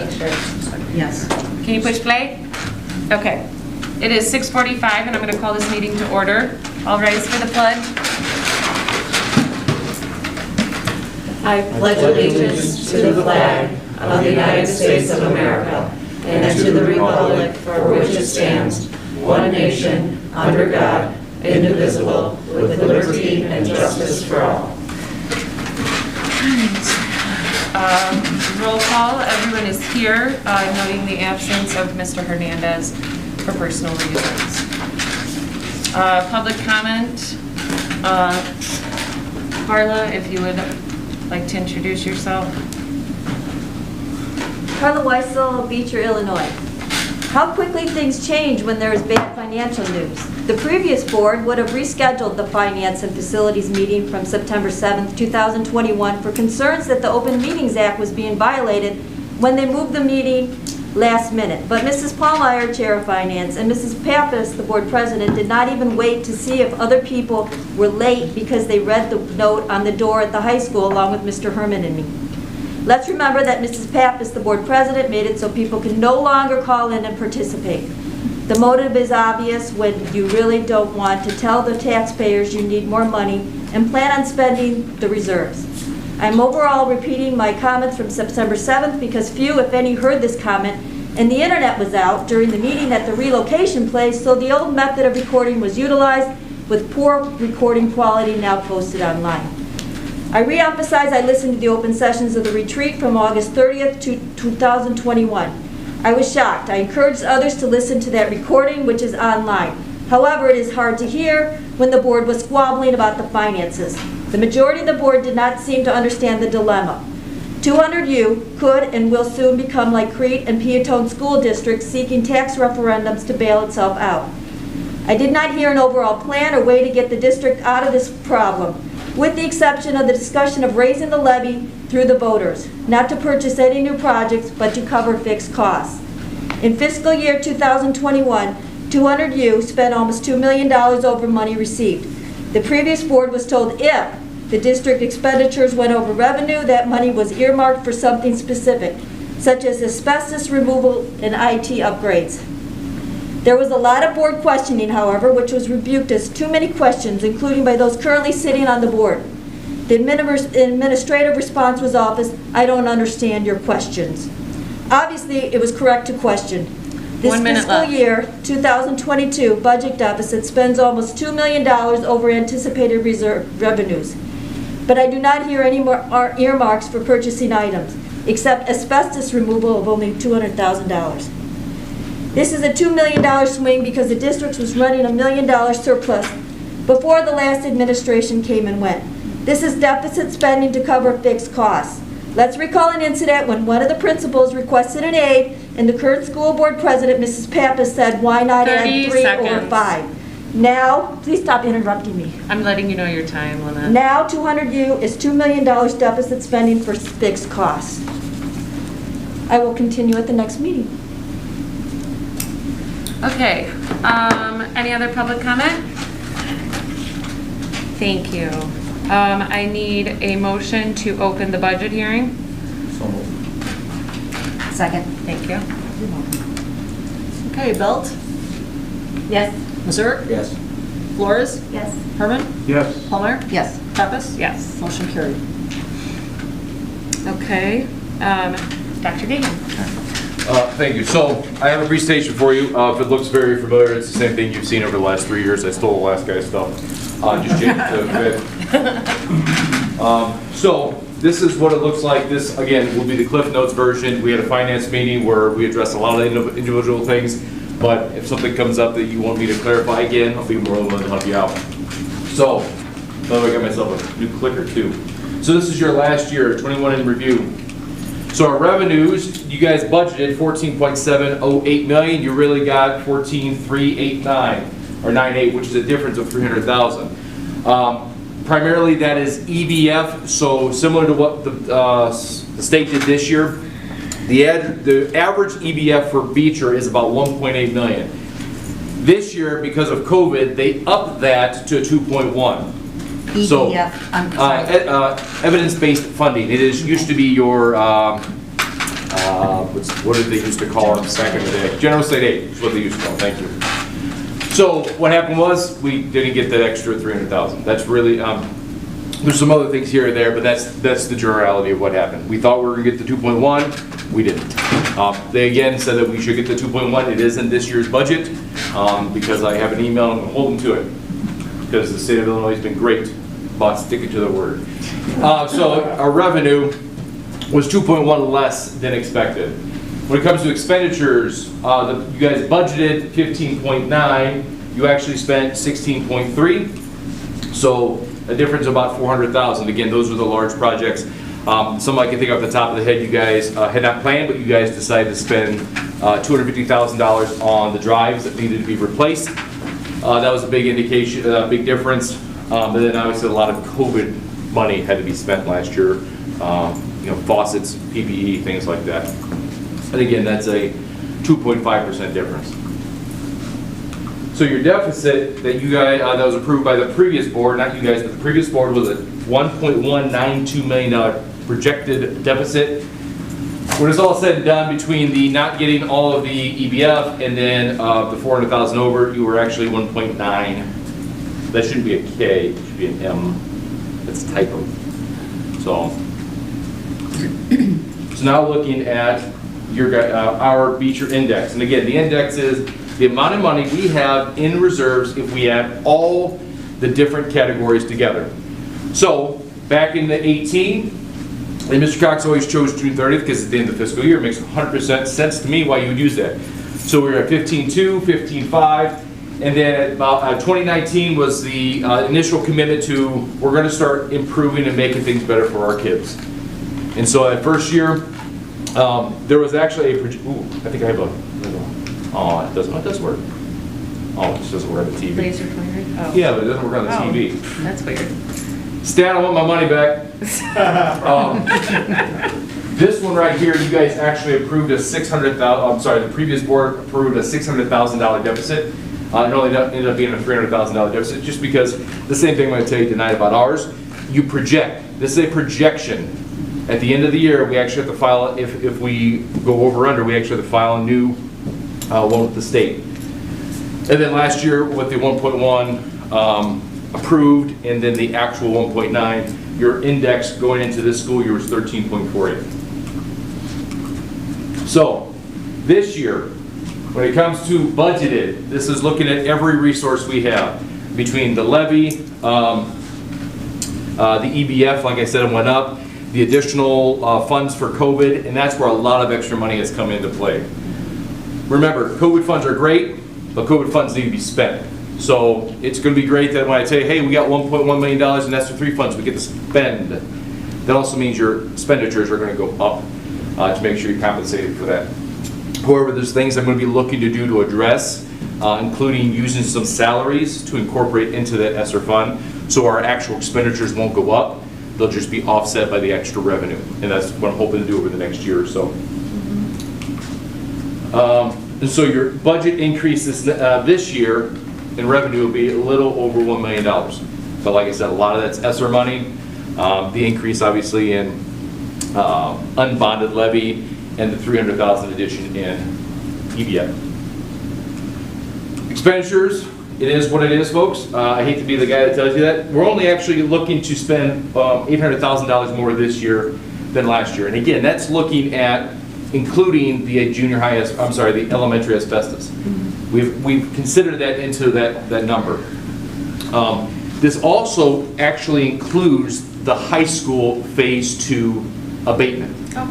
Yes. Can you push play? Okay. It is 6:45 and I'm going to call this meeting to order. All rise for the pledge. I pledge allegiance to the flag of the United States of America and to the republic for which it stands, one nation, under God, indivisible, with liberty and justice for all. Roll call. Everyone is here, noting the absence of Mr. Hernandez for personal reasons. Public comment. Carla, if you would like to introduce yourself. Carla Weissel, Beecher, Illinois. How quickly things change when there is bad financial news. The previous board would have rescheduled the Finance and Facilities meeting from September 7th, 2021 for concerns that the Open Meetings Act was being violated when they moved the meeting last minute. But Mrs. Pallmeyer, Chair of Finance, and Mrs. Pappas, the board president, did not even wait to see if other people were late because they read the note on the door at the high school along with Mr. Herman and me. Let's remember that Mrs. Pappas, the board president, made it so people can no longer call in and participate. The motive is obvious when you really don't want to tell the taxpayers you need more money and plan on spending the reserves. I'm overall repeating my comments from September 7th because few, if any, heard this comment, and the internet was out during the meeting at the relocation place, so the old method of recording was utilized with poor recording quality now posted online. I reemphasize I listened to the open sessions of the retreat from August 30th to 2021. I was shocked. I encouraged others to listen to that recording, which is online. However, it is hard to hear when the board was squabbling about the finances. The majority of the board did not seem to understand the dilemma. 200U could and will soon become like Crete and Piatone school districts seeking tax referendums to bail itself out. I did not hear an overall plan or way to get the district out of this problem, with the exception of the discussion of raising the levy through the voters, not to purchase any new projects, but to cover fixed costs. In fiscal year 2021, 200U spent almost $2 million over money received. The previous board was told if the district expenditures went over revenue, that money was earmarked for something specific, such as asbestos removal and IT upgrades. There was a lot of board questioning, however, which was rebuked as too many questions, including by those currently sitting on the board. The administrative response was office, I don't understand your questions. Obviously, it was correct to question. This 1 minute fiscal left. year, 2022 budget deficit spends almost $2 million over anticipated reserve revenues. But I do not hear any more earmarks for purchasing items, except asbestos removal of only $200,000. This is a $2 million swing because the district was running $1 million surplus before the last administration came and went. This is deficit spending to cover fixed costs. Let's recall an incident when one of the principals requested an aide and the current school board president, Mrs. Pappas, said, why not add 3 or 5? Now, please stop interrupting me. I'm letting you know your time limit. Now 200U is $2 million deficit spending for fixed costs. I will continue at the next meeting. Okay. Any other public comment? Thank you. I need a motion to open the budget hearing. So moved. Second. Thank you. Okay, Belt, Yes. Mazur, Yes. Flores, Yes. Herman, Yes. Palmer, Yes. Pappas. Yes. Motion carried. Okay. Dr. Gahan. Thank you. So I have a presentation for you. If it looks very familiar, it's the same thing you've seen over the last 3 years. I stole the last guy's stuff. Just changed it to fit. So this is what it looks like. This, again, will be the Cliff Notes version. We had a finance meeting where we addressed a lot of individual things, but if something comes up that you want me to clarify again, I'll be more than willing to help you out. So, by the way, I got myself a new clicker too. So this is your last year, 21 in review. So our revenues, you guys budgeted 14.708 million. You really got 14.389 or 98, which is a difference of 300,000. Primarily, that is EBF. So similar to what the state did this year, the average EBF for Beecher is about 1.8 million. This year, because of COVID, they upped that to 2.1. So, I'm sorry. evidence-based funding. It is used to be your what did they used to call it back in the day? General State Aid is what they used to call it, thank you. So what happened was, we didn't get that extra 300,000. That's really, there's some other things here and there, but that's the generality of what happened. We thought we were gonna get the 2.1, we didn't. They again said that we should get the 2.1, it is in this year's budget, because I have an email, and I'm holding to it, because the state of Illinois has been great about sticking to their word. So our revenue was 2.1 less than expected. When it comes to expenditures, you guys budgeted 15.9, you actually spent 16.3, so a difference of about 400,000. Again, those were the large projects. Some I can think off the top of the head you guys had not planned, but you guys decided to spend $250,000 on the drives that needed to be replaced. That was a big indication, a big difference. But then obviously a lot of COVID money had to be spent last year. Faucets, PPE, things like that. And again, that's a 2.5% difference. So your deficit that you guys, that was approved by the previous board, not you guys, but the previous board, was a $1.192 million projected deficit. When it's all said and done, between the not getting all of the EBF and then the 400,000 over, you were actually 1.9. That shouldn't be a K, it should be an M. That's a typo. So now looking at our Beecher index. And again, the index is the amount of money we have in reserves if we add all the different categories together. So back in the 18, and Mr. Cox always chose June 30th because it's the end of the fiscal year. It makes 100% sense to me why you would use that. So we were at 15.2, 15.5, and then about 2019 was the initial commitment to we're going to start improving and making things better for our kids. And so that first year, there was actually I think I have a, oh, it doesn't work. Oh, it just doesn't work on the TV. Laser pointer? Oh. Yeah, but it doesn't work on the TV. That's weird. Stan, I want my money back. This one right here, you guys actually approved a the previous board approved a $600,000 deficit. It only ended up being a $300,000 deficit, just because the same thing I'm going to tell you tonight about ours. You project. This is a projection. At the end of the year, we actually have to file, if we go over or under, we actually have to file a new loan with the state. And then last year, with the 1.1 approved, and then the actual 1.9, your index going into this school year was 13.48. So this year, when it comes to budgeted, this is looking at every resource we have between the levy, the EBF, like I said, it went up, the additional funds for COVID, and that's where a lot of extra money has come into play. Remember, COVID funds are great, but COVID funds need to be spent. So it's going to be great that when I say, hey, we got $1.1 million in ESSER3 funds we get to spend, that also means your expenditures are going to go up to make sure you're compensated for that. However, there's things I'm going to be looking to do to address, including using some salaries to incorporate into that ESSER fund, so our actual expenditures won't go up. They'll just be offset by the extra revenue, and that's what I'm hoping to do over the next year or so. And so your budget increases this year in revenue will be a little over $1 million. But like I said, a lot of that's ESSER money. The increase obviously in unbonded levy, and the 300,000 addition in EBF. Expenditures, it is what it is, folks. I hate to be the guy that tells you that. We're only actually looking to spend $800,000 more this year than last year. And again, that's looking at including the the elementary asbestos. We've considered that into that number. This also actually includes the high school phase 2 abatement. Oh.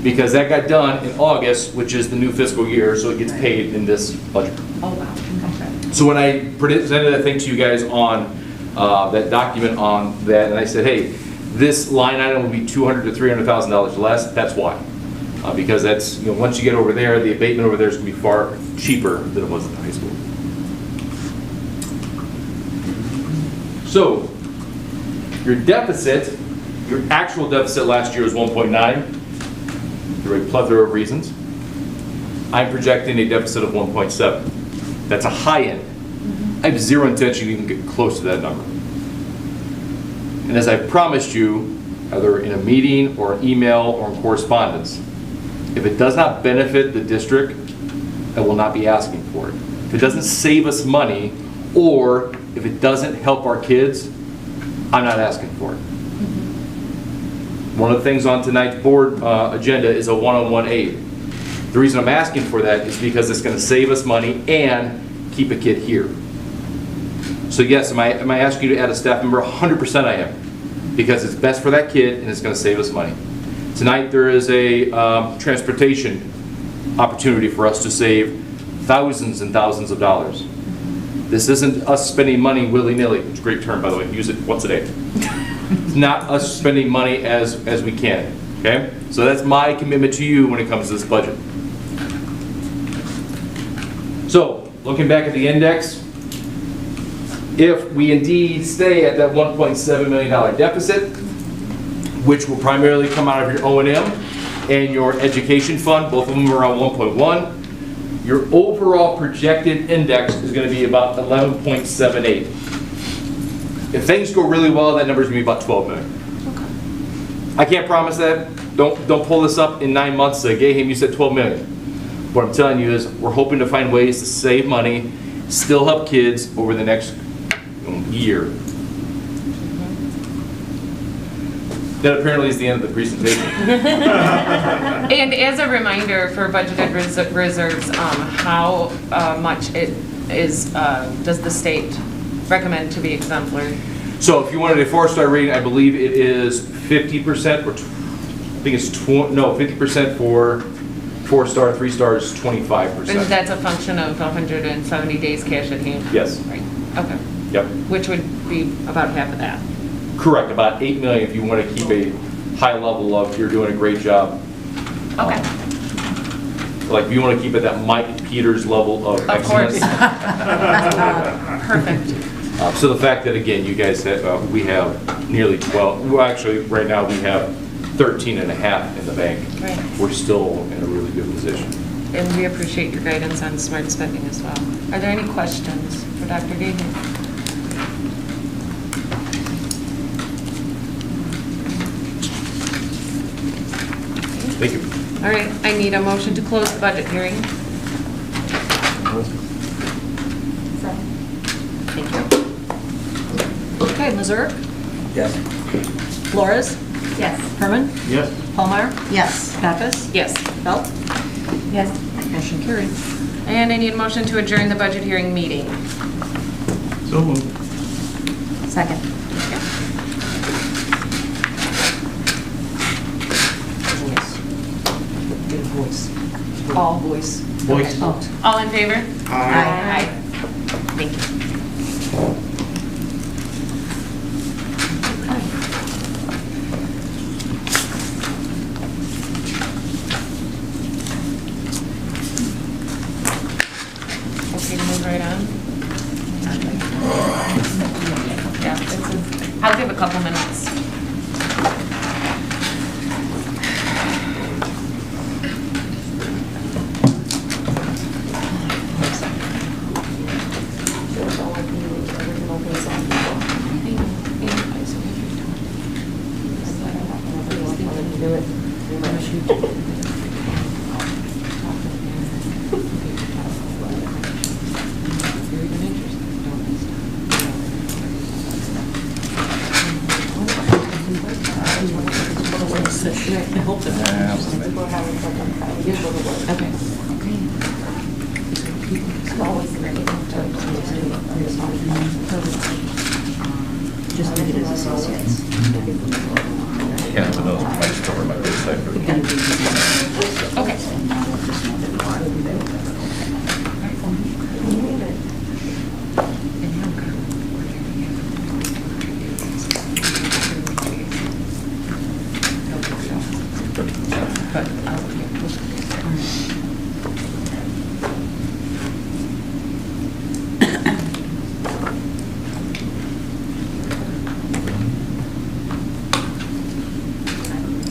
Because that got done in August, which is the new fiscal year, so it gets paid in this budget. Oh, wow. Okay. So when I presented that thing to you guys on that document on that, and I said, hey, this line item will be $200,000 to $300,000 less, that's why. Because that's, once you get over there, the abatement over there is going to be far cheaper than it was at the high school. So, your deficit, your actual deficit last year was 1.9. There were a plethora of reasons. I'm projecting a deficit of 1.7. That's a high end. I have zero intention to even get close to that number. And as I promised you, either in a meeting or an email or in correspondence, If it does not benefit the district, I will not be asking for it. If it doesn't save us money, or if it doesn't help our kids, I'm not asking for it. One of the things on tonight's board agenda is a one-on-one aid. The reason I'm asking for that is because it's going to save us money and keep a kid here. So yes, am I asking you to add a staff member? 100% I am, because it's best for that kid and it's going to save us money. Tonight there is a transportation opportunity for us to save thousands and thousands of dollars. This isn't us spending money willy-nilly. It's a great term, by the way. Use it once a day. It's not us spending money as we can. Okay? So that's my commitment to you when it comes to this budget. So, looking back at the index, if we indeed stay at that $1.7 million deficit, which will primarily come out of your O&M and your education fund, both of them are around 1.1, your overall projected index is going to be about 11.78. If things go really well, that number is going to be about 12 million. I can't promise that. Don't pull this up in 9 months and say, Gaham, you said 12 million. What I'm telling you is we're hoping to find ways to save money, still help kids over the next year. That apparently is the end of the presentation. And as a reminder for budgeted reserves, how much it is, does the state recommend to be exemplary? So if you wanted a 4-star rating, I believe it is 50%, or I think it's 50% for 4-star, 3-star is 25%. And that's a function of 170 days cash at hand? Yes. Right, okay. Yep. Which would be about half of that. Correct, about 8 million if you want to keep a high level of you're doing a great job. Okay. Like if you want to keep it that Mike Peters level of excellence. Of course. Perfect. So the fact that again, you guys have, we have nearly 12, well actually right now we have 13 and a half in the bank. Right. We're still in a really good position. And we appreciate your guidance on smart spending as well. Are there any questions for Dr. Gaham? Thank you. All right, I need a motion to close the budget hearing. Thank you. Okay, Mazur? Yes. Flores? Yes. Herman? Yes. Palmeyer? Yes. Pappas? Yes. Belt? Yes. Motion carried. And I need a motion to adjourn the budget hearing meeting. So moved. Second. Voice. All voice. Voice. Oh. All in favor? Aye. Thank you. Okay, to move right on. Yeah, I'll give a couple minutes. Just leave it as associates. Yeah, but those might just cover my big side. Okay.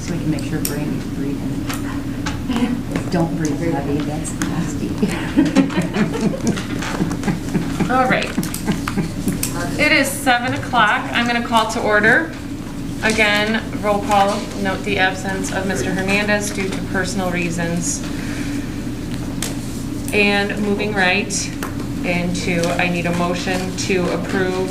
So we can make sure Brandy's breathing. Don't breathe heavy, that's nasty. All right. It is 7 o'clock. I'm going to call to order Again, roll call, note the absence of Mr. Hernandez due to personal reasons. And moving right into, I need a motion to approve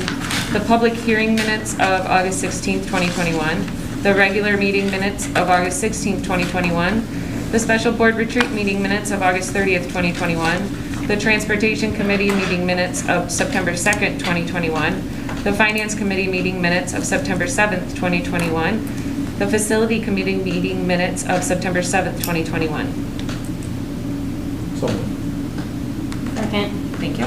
the public hearing minutes of August 16th, 2021, the regular meeting minutes of August 16th, 2021, the special board retreat meeting minutes of August 30th, 2021, the Transportation Committee meeting minutes of September 2nd, 2021, the Finance Committee meeting minutes of September 7th, 2021, the Facility Committee meeting minutes of September 7th, 2021. So moved. Second. Thank you.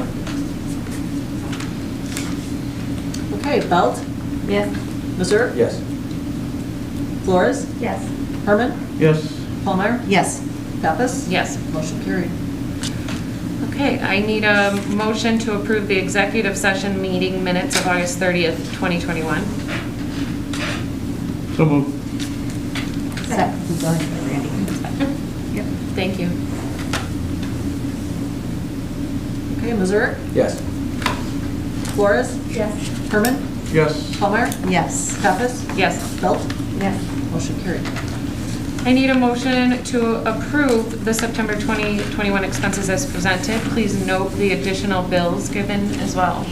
Okay, Belt, Yes. Missouri, Yes. Flores, Yes. Herman, Yes. Palmer, Yes. Pappas. Yes. Motion carried. Okay, I need a motion to approve the executive session meeting minutes of August 30th, 2021. So moved. Go ahead, Randy. Yep. Thank you. Okay, Missouri, Yes. Flores, Yes. Herman, Yes. Palmer, Yes. Pappas, Yes. Belt. Yes. Motion carried. I need a motion to approve the September 2021 expenses as presented. Please note the additional bills given as well.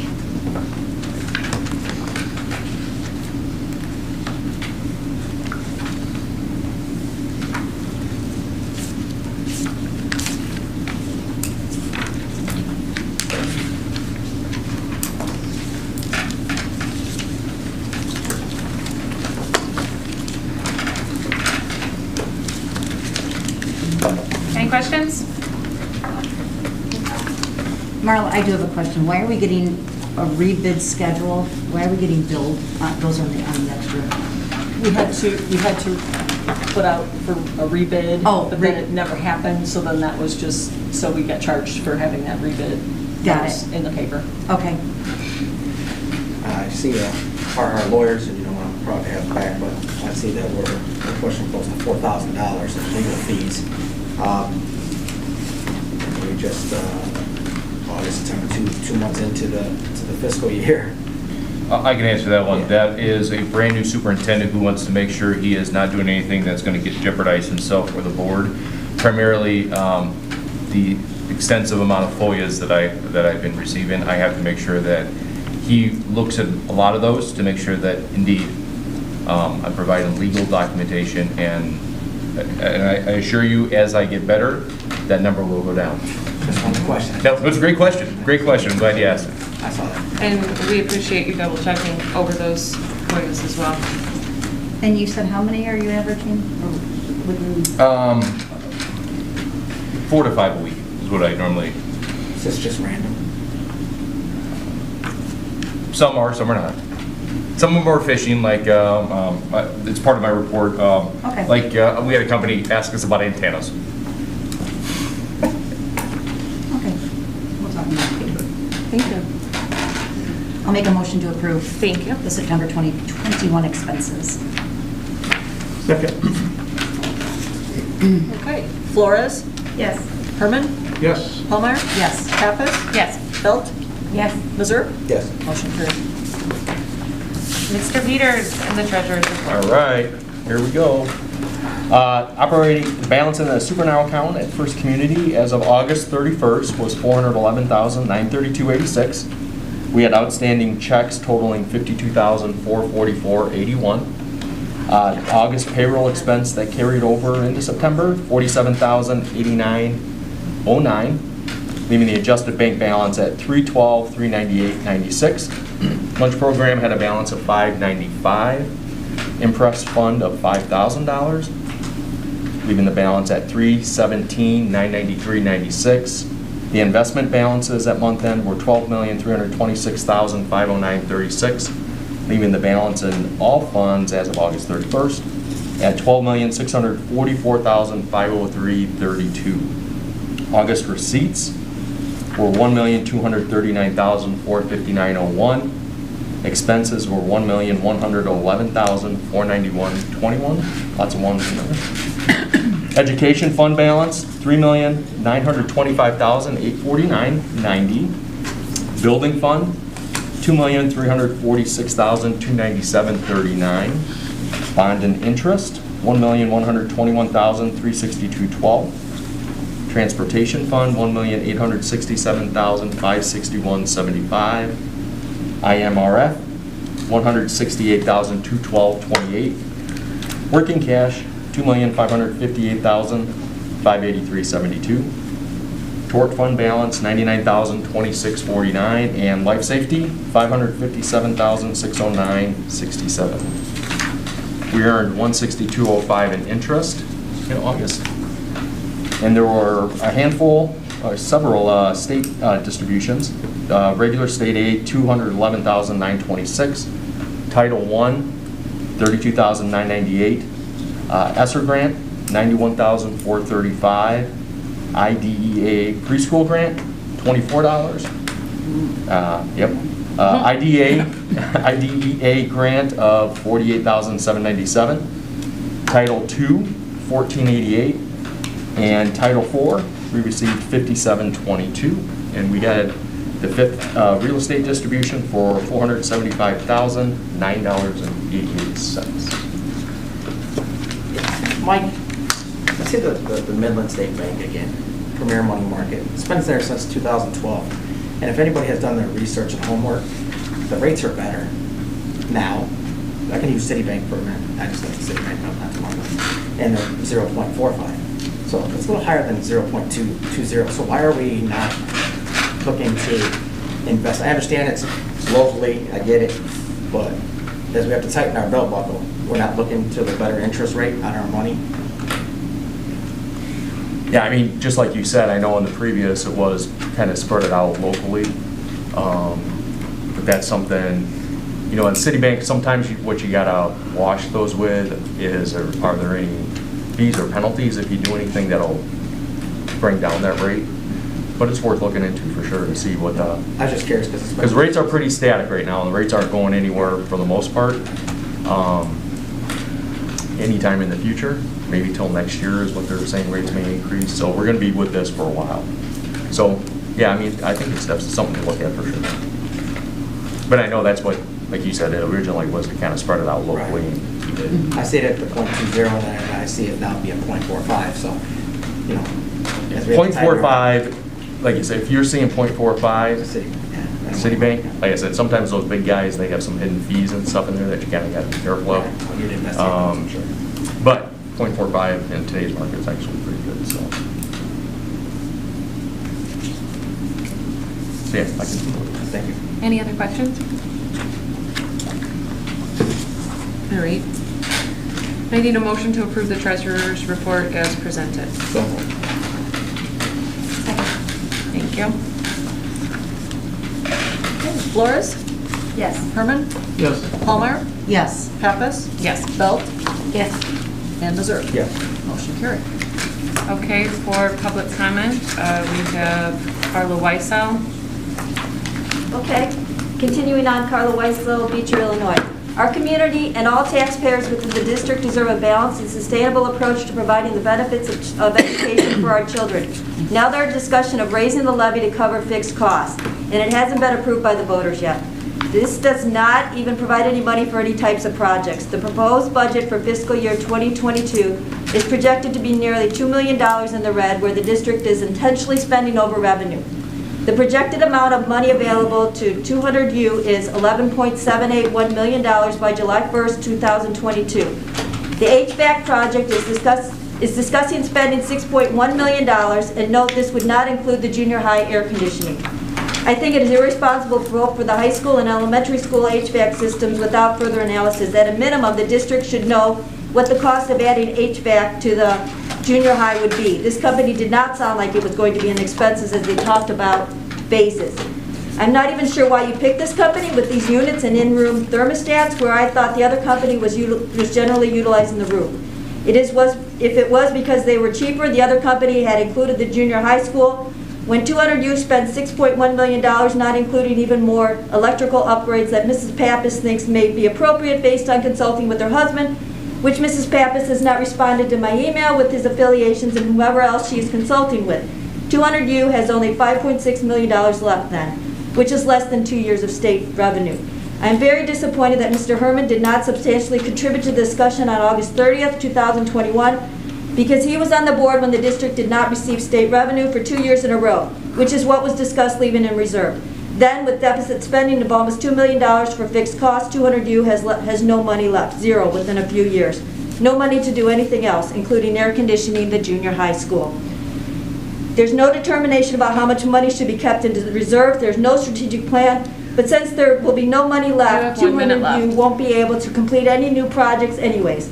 Any questions? Marla, I do have a question. Why are we getting a rebid schedule? Why are we getting billed? Those on the extra. We had to put out for a rebid. Oh, But then it never happened, so then that was just, so we got charged for having that rebid. Got That was it. in the paper. Okay. I see our lawyers, and I'm proud to have them back, but I see that we're pushing close to $4,000 in legal fees. We just, August, September, two months into the fiscal year. I can answer that one. Yeah. That is a brand-new superintendent who wants to make sure he is not doing anything that's going to jeopardize himself or the board. Primarily, the extensive amount of FOIAs that I've been receiving, I have to make sure that he looks at a lot of those to make sure that indeed I'm providing legal documentation, and I assure you, as I get better, that number will go down. Just one question. That was a great question. Great question. I'm glad you asked it. I saw that. And we appreciate you double checking over those points as well. And you said how many are you averaging? Or within- 4 to 5 a week is what I normally. Is this just random? Some are, some are not. Some of them are fishing, like, it's part of my report. Okay. Like, we had a company ask us about antennas. Okay. We'll talk about it. Thank you. I'll make a motion to approve. Thank you. The September 2021 expenses. Second. Okay, Flores, Yes. Herman, Yes. Palmer, Yes. Pappas, Yes. Belt, Yes. Missouri. Yes. Motion carried. Mr. Peters and the treasurer's report. All right, here we go. Operating balance in the super now account at First Community as of August 31st was $411,932.86. We had outstanding checks totaling $52,444.81. August payroll expense that carried over into September, $47,089.09, leaving the adjusted bank balance at $312,398.96. Lunch program had a balance of $595. Impress fund of $5,000, leaving the balance at $317,993.96. The investment balances at month end were $12,326,509.36, leaving the balance in all funds as of August 31st at $12,644,503.32. August receipts were $1,239,459.01. Expenses were $1,111,491.21. Lots of ones in there. Education fund balance, $3,925,849.90. Building fund, $2,346,297.39. Bond and interest, $1,121,362.12. Transportation fund, $1,867,561.75. IMRF, $168,212.28. Working cash, $2,558,583.72. Tort fund balance, $99,026.49, and life safety, $557,609.67. We earned $162.05 in interest in August. And there were a handful, or several state distributions. Regular state aid, $211,926. Title I, $32,998. ESSER grant, $91,435. IDEA preschool grant, $24. IDEA grant of $48,797. Title II, $1488. And Title IV, we received $5722. And we had the fifth real estate distribution for $475,009.88. Mike, let's see the Midland State Bank again, Premier Money Market. It's been there since 2012. And if anybody has done their research and homework, the rates are better now. I can use Citibank for a minute. I just like Citibank, not the moment. And they're 0.45. So it's a little higher than 0.220. So why are we not looking to invest? I understand it's locally, I get it, but as we have to tighten our belt buckle, we're not looking to the better interest rate on our money. Yeah, I mean, just like you said, I know in the previous it was kind of spread it out locally. But that's something, you know, in Citibank, sometimes what you gotta wash those with is, are there any fees or penalties if you do anything that'll bring down that rate? But it's worth looking into for sure to see what the... I was just curious because rates are pretty static right now, and the rates aren't going anywhere for the most part. Anytime in the future, maybe till next year is what they're saying rates may increase. So we're going to be with this for a while. So yeah, I mean, I think it's something to look at for sure. But I know that's what, like you said, it originally was to kind of spread it out locally. Right. I see it at the 0.20 and I see it now being 0.45. So, you know, as we have to tighten our- 0.45, like you said, if you're seeing 0.45, Citibank, like I said, sometimes those big guys, they have some hidden fees and stuff in there that you kind of got to be careful of. Right. Well, you'd invest in it, I'm sure. But 0.45 in today's market is actually pretty good, so. So yeah, I can. Thank you. Any other questions? All right. I need a motion to approve the treasurer's report as presented. So, Thank you. Flores? Yes. Herman? yes. Palmer? Yes. Pappas? Yes. Belt? Yes. And Mazer? Yes. Motion carried. Okay, for public comment, we have Carla Weissel. Okay, continuing on, Carla Weisel, Beecher, Illinois. Our community and all taxpayers within the district deserve a balanced and sustainable approach to providing the benefits of education for our children. Now there's discussion of raising the levy to cover fixed costs, and it hasn't been approved by the voters yet. This does not even provide any money for any types of projects. The proposed budget for fiscal year 2022 is projected to be nearly $2 million in the red, where the district is intentionally spending over revenue. The projected amount of money available to 200U is $11.781 million by July 1st, 2022. The HVAC project is discussing spending $6.1 million, and note this would not include the junior high air conditioning. I think it is irresponsible for the high school and elementary school HVAC systems without further analysis. At a minimum, the district should know what the cost of adding HVAC to the junior high would be. This company did not sound like it was going to be an expenses as they talked about basis. I'm not even sure why you picked this company with these units and in-room thermostats, where I thought the other company was generally utilizing the room. If it was because they were cheaper, the other company had included the junior high school. When 200U spent $6.1 million, not including even more electrical upgrades that Mrs. Pappas thinks may be appropriate based on consulting with her husband, which Mrs. Pappas has not responded to my email with his affiliations and whomever else she is consulting with. 200U has only $5.6 million left then, which is less than 2 years of state revenue. I am very disappointed that Mr. Herman did not substantially contribute to the discussion on August 30th, 2021, because he was on the board when the district did not receive state revenue for 2 years in a row, which is what was discussed leaving in reserve. Then, with deficit spending of almost $2 million for fixed costs, 200U has no money left, zero within a few years. No money to do anything else, including air conditioning the junior high school. There's no determination about how much money should be kept into the reserve. There's no strategic plan. But since there will be no money left, You have 1 minute 200U left. won't be able to complete any new projects anyways.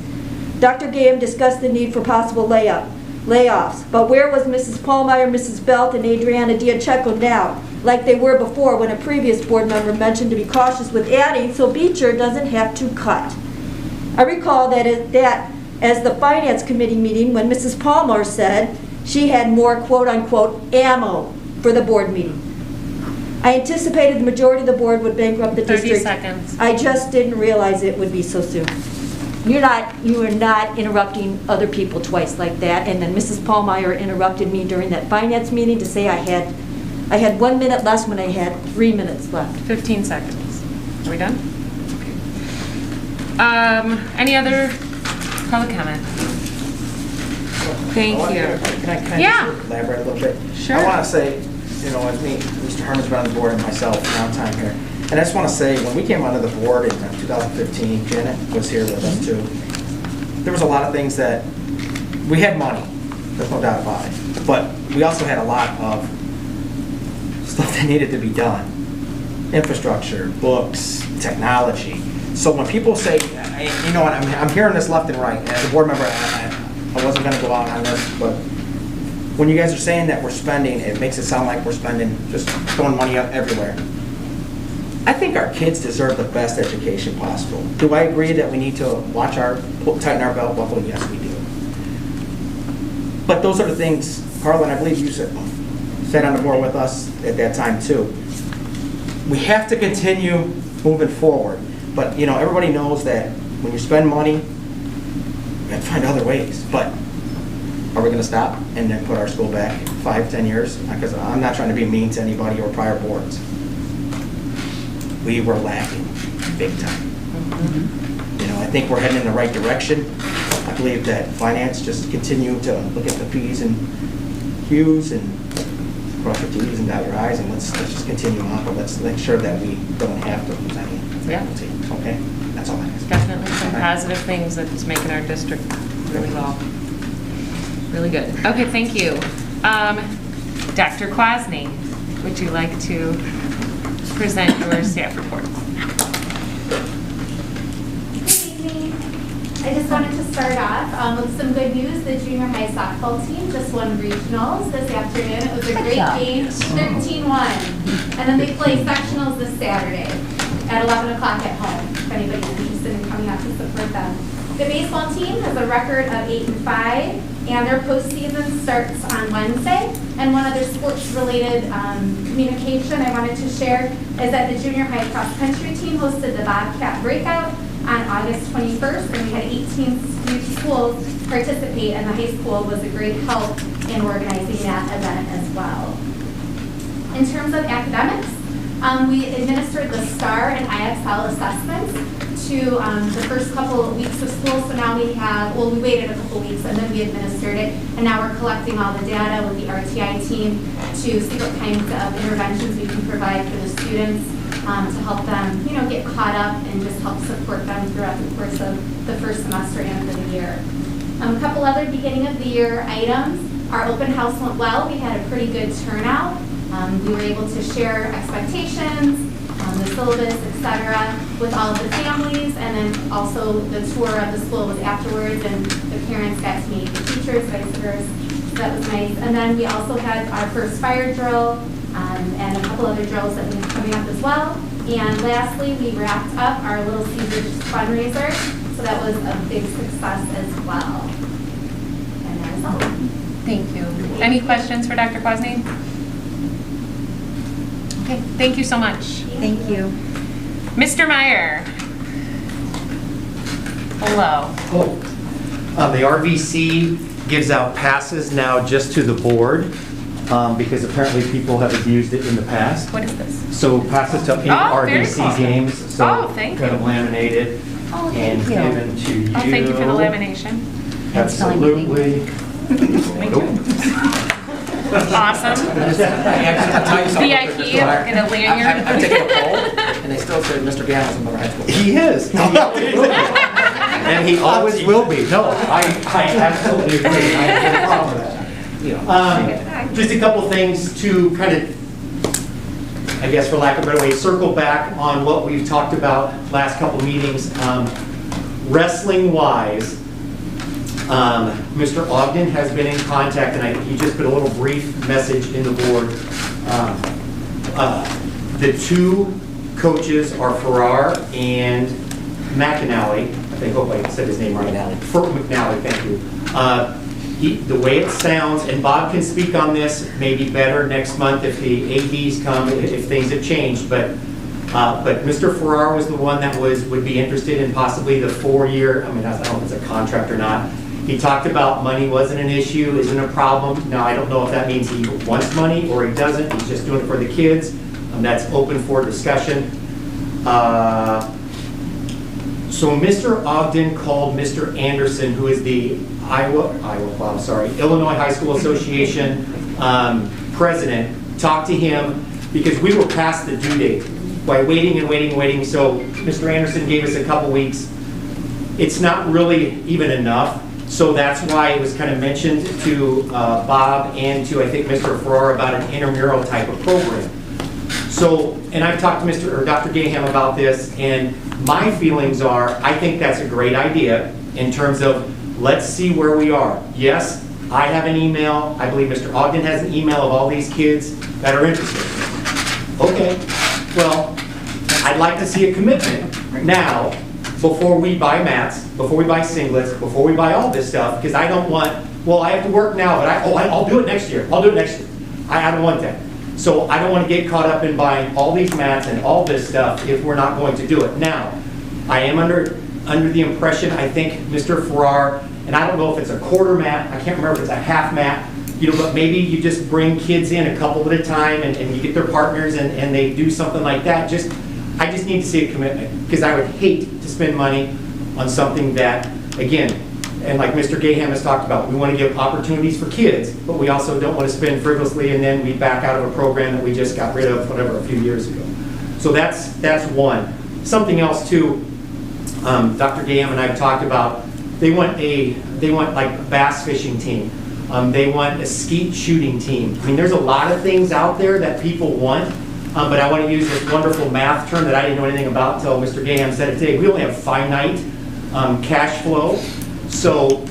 Dr. Gam discussed the need for possible layoffs. But where was Mrs. Pallmeyer, Mrs. Belt, and Adriana Diacheco now, like they were before when a previous board member mentioned to be cautious with adding so Beecher doesn't have to cut? I recall that as the Finance Committee meeting when Mrs. Palmer said she had more quote-unquote ammo for the board meeting. I anticipated the majority of the board would bankrupt the 30 district. seconds. I just didn't realize it would be so soon. You are not interrupting other people twice like that. And then Mrs. Pallmeyer interrupted me during that finance meeting to say I had 1 minute less when I had 3 minutes left. 15 seconds. Are we done? Any other public comment? Thank you. Can I Yeah. just elaborate a little bit? Sure. I want to say, you know, as me, Mr. Herman's been on the board and myself, a long time here. And I just want to say, when we came onto the board in 2015, Janet was here with us too. There was a lot of things that, we had money, there's no doubt about it. But we also had a lot of stuff that needed to be done. Infrastructure, books, technology. So when people say, you know what, I'm hearing this left and right. As a board member, I wasn't going to go out on this, but when you guys are saying that we're spending, it makes it sound like we're spending, just throwing money up everywhere. I think our kids deserve the best education possible. Do I agree that we need to tighten our belt buckle? Yes, we do. But those are the things, Carla, and I believe you sat on the board with us at that time too. We have to continue moving forward. But, you know, everybody knows that when you spend money, you have to find other ways. But are we going to stop and then put our school back 5-10 years? Because I'm not trying to be mean to anybody or prior boards. We were lacking big time. You know, I think we're heading in the right direction. I believe that finance just continue to look at the P's and Q's and cross your T's and dot your I's, and let's just continue on, but let's make sure that we don't have to lose any faculty. Okay? That's all I have. Definitely some All right. positive things that's making our district really well. Really good. Okay, thank you. Dr. Kwasny, would you like to present your staff report? Good evening. I just wanted to start off with some good news. The junior high softball team just won regionals this afternoon. It was a great game, 13-1. And then they play sectionals this Saturday at 11 o'clock at home, if anybody's interested in coming out to support them. The baseball team has a record of 8-5, and their postseason starts on Wednesday. And one other sports-related communication I wanted to share is that the junior high cross-country team hosted the Bobcat Breakout on August 21st, and we had 18 schools participate, and the high school was a great help in organizing that event as well. In terms of academics, we administered the STAR and IXL assessments to the first couple of weeks of school. So now we have, well, we waited a couple weeks and then we administered it. And now we're collecting all the data with the RTI team to see what kinds of interventions we can provide for the students to help them, you know, get caught up and just help support them throughout the course of the first semester and for the year. A couple other beginning of the year items. Our open house went well. We had a pretty good turnout. We were able to share expectations, the syllabus, etc., with all of the families, and then also the tour of the school was afterwards, and the parents got to meet the teachers, vice versa. So that was nice. And then we also had our first fire drill and a couple other drills that we have coming up as well. And lastly, we wrapped up our Little Caesars fundraiser, so that was a big success as well. And that is all. Thank you. Any questions for Dr. Kwasny? Okay, thank you so much. Thank you. Mr. Meyer. Hello. The RVC gives out passes now just to the board. because apparently people have abused it in the past. What is this? So pass it to pink Oh, very RDC cool. games. So Oh, thank got you. them laminated Oh, and thank you. given to you. Oh, thank you for the lamination. Absolutely. Awesome. VIP in a lanyard. I'm taking a poll, and they still say Mr. Gannon's in Mother High School. He is. And he always will be. No, I absolutely agree. I have no problem with that. You know, Just a couple things to kind of, I guess for lack of a better way, circle back on what we've talked about last couple meetings. Wrestling-wise, Mr. Ogden has been in contact, and he just put a little brief message in the board. The two coaches are Farrar and McAnally. I hope I said his name right. McNally, thank you. The way it sounds, and Bob can speak on this maybe better next month if the ADs come, if things have changed, but Mr. Farrar was the one that would be interested in possibly the 4-year, I don't know if it's a contract or not. He talked about money wasn't an issue, isn't a problem. Now, I don't know if that means he wants money or he doesn't, he's just doing it for the kids. That's open for discussion. So Mr. Ogden called Mr. Anderson, who is the Illinois High School Association president, talked to him because we were past the due date by waiting and waiting and waiting. So Mr. Anderson gave us a couple weeks. It's not really even enough. So that's why it was kind of mentioned to Bob and to, I think, Mr. Farrar about an intramural type of program. So, and I've talked to Dr. Gaham about this, and my feelings are, I think that's a great idea in terms of let's see where we are. Yes, I have an email. I believe Mr. Ogden has an email of all these kids that are interested. Okay, well, I'd like to see a commitment now before we buy mats, before we buy singlets, before we buy all this stuff, because I don't want, well, I have to work now, but I'll do it next year. I'll do it next year. I don't want that. So I don't want to get caught up in buying all these mats and all this stuff if we're not going to do it. Now, I am under the impression, I think Mr. Farrar, and I don't know if it's a quarter mat, I can't remember if it's a half mat, but maybe you just bring kids in a couple at a time and you get their partners and they do something like that. I just need to see a commitment, because I would hate to spend money on something that, again, and like Mr. Gaham has talked about, we want to give opportunities for kids, but we also don't want to spend frivolously and then we back out of a program that we just got rid of, whatever, a few years ago. So that's one. Something else too, Dr. Gaham and I have talked about, they want like a bass fishing team. They want a skeet shooting team. I mean, there's a lot of things out there that people want, but I want to use this wonderful math term that I didn't know anything about until Mr. Gaham said it today. We only have finite cash flow. So,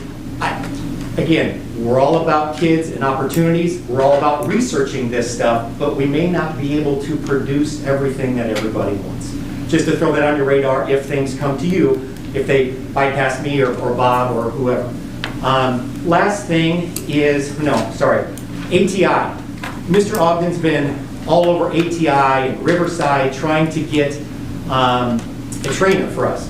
again, we're all about kids and opportunities. We're all about researching this stuff, but we may not be able to produce everything that everybody wants. Just to throw that on your radar if things come to you, if they bypass me or Bob or whoever. Last thing is, ATI. Mr. Ogden's been all over ATI and Riverside trying to get a trainer for us.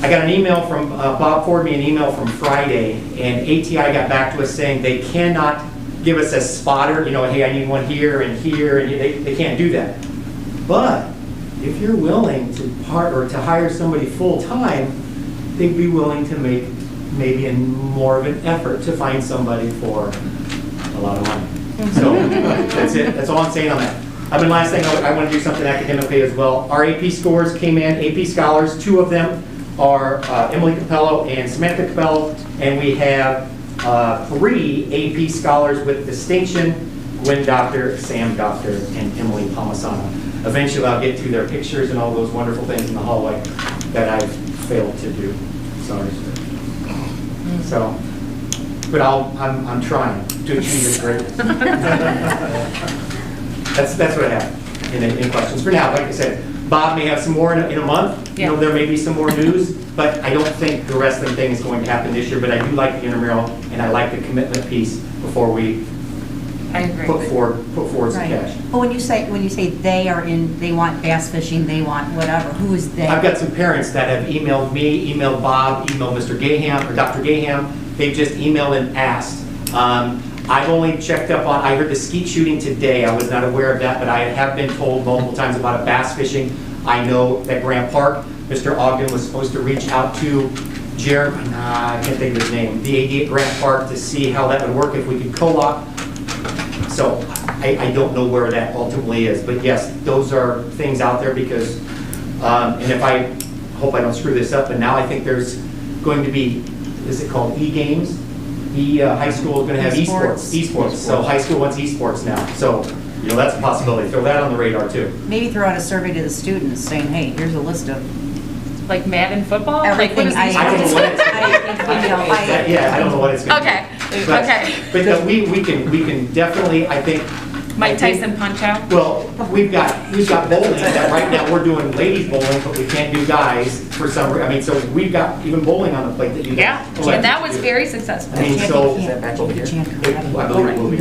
I got an email from, Bob forwarded me an email from Friday, and ATI got back to us saying they cannot give us a spotter, hey, I need one here, and they can't do that. But if you're willing to hire somebody full-time, they'd be willing to make maybe more of an effort to find somebody for a lot of money. So that's it. That's all I'm saying on that. Last thing, I want to do something academically as well. Our AP scores came in, AP scholars, 2 of them are Emily Capello and Samantha Capello, and we have 3 AP scholars with distinction, Gwen Doctor, Sam Doctor, and Emily Palmisano. Eventually I'll get to their pictures and all those wonderful things in the hallway that I've failed to do. Sorry, sir. So, but I'm trying to achieve this greatness. That's what I have in questions. For now, like I said, Bob may have some more in a month. Yeah. There may be some more news, but I don't think the wrestling thing is going to happen this year. But I do like the intramural, and I like the commitment piece before we I agree. put forward some Right. cash. But when you say they want bass fishing, they want whatever, who is they? I've got some parents that have emailed me, emailed Bob, emailed Mr. Gaham or Dr. Gaham. They've just emailed and asked. I've only checked up on, I heard the skeet shooting today. I was not aware of that, but I have been told multiple times about a bass fishing. I know that Grant Park, Mr. Ogden was supposed to reach out to Jeremy, I can't think of his name, the AD at Grant Park to see how that would work if we could co-op. So I don't know where that ultimately is, but yes, those are things out there because, and if I hope I don't screw this up, but now I think there's going to be, is it called E-games? High school is going to have esports. So high school wants esports now. So, you know, that's a possibility. Throw that on the radar too. Maybe throw out a survey to the students saying, hey, here's a list of Like Madden football? Like, what everything. is I don't know what it's yeah, I don't know what it's going to Okay, be. But, okay. But no, we can definitely, I think. Mike Tyson punch out? Well, we've got bowling that right now we're doing ladies bowling, but we can't do guys for some reason. I mean, so we've got even bowling on the plate that you Yeah, guys. and that was very successful. I mean, so. Is that back over here? I believe it will be.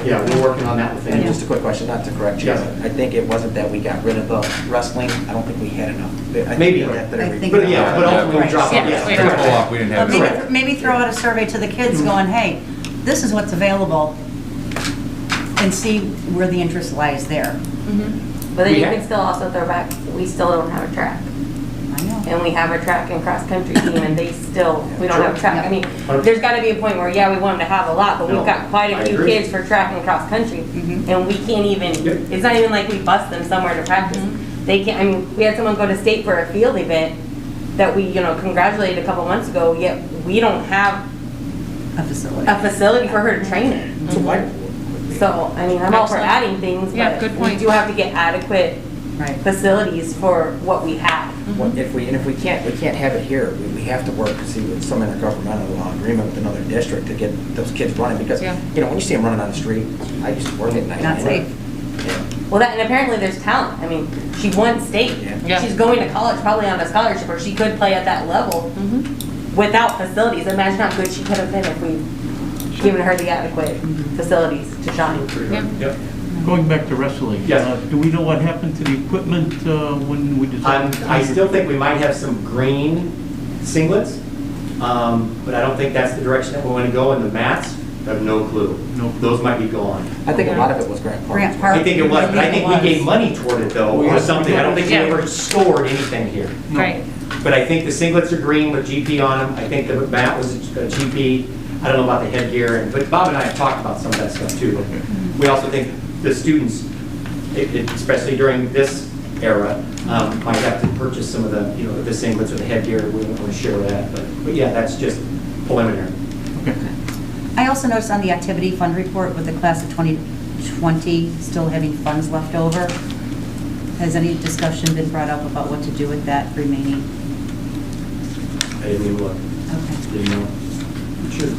Yeah, we're working on that with And them. just a quick question, not to correct you, Yes. I think it wasn't that we got rid of the wrestling, I don't think we had enough. I think Maybe. we had that I every- think- But yeah, but ultimately we drop it, Yeah, yes. we correct. Co-op, we didn't have But it. Correct. maybe throw out a survey to the kids going, hey, this is what's available, and see where the interest lies there. But then We you have- can still also throw back, we still don't have a track. I know. And we have a track and cross-country team, and they still, we don't have a track. I mean, Yeah. there's gotta be a point where, yeah, we want them to have a lot, but No, we've got quite I a few agree. kids for track and cross-country. And we can't even, Yep. it's not even like we bus them somewhere to practice. They can't, I mean, we had someone go to state for a field event that we, congratulated a couple months ago, yet we don't have A facility. a facility for her to train in. It's a whiteboard. So, I mean, I'm all for Excellent. adding things, Yeah, but good we point. do have to get adequate Right. facilities for what we have. If we can't have it here, we have to work to see with some intergovernmental agreement with another district to get those kids running, because, Yeah. when you see them running on the street, I used to work at night. Not safe. Yeah. Well, that, and apparently there's talent. I mean, she won state. Yeah. She's going to college probably on a scholarship, or she could play at that level without facilities. Imagine how good she could have been if we given her the adequate facilities to shine. Yep. Going back to wrestling. Yes. Do we know what happened to the equipment when we decided? I still think we might have some green singlets, but I don't think that's the direction that we want to go. And the mats, I have no clue. No. Those might be gone. I think a lot of it was Grant Park. Grant Park. I think it was, but I think we gave money toward it though, or something. I don't think we Yeah. ever stored anything here. Right. But I think the singlets are green with GP on them. I think the mat was a GP. I don't know about the headgear, but Bob and I have talked about some of that stuff too. We also think the students, especially during this era, might have to purchase some of the, the singlets or the headgear. We don't want to share that, but yeah, that's just preliminary. I also noticed on the activity fund report with the class of 2020 still having funds left over. Has any discussion been brought up about what to do with that remaining? I didn't even look. Okay. Didn't know. Sure.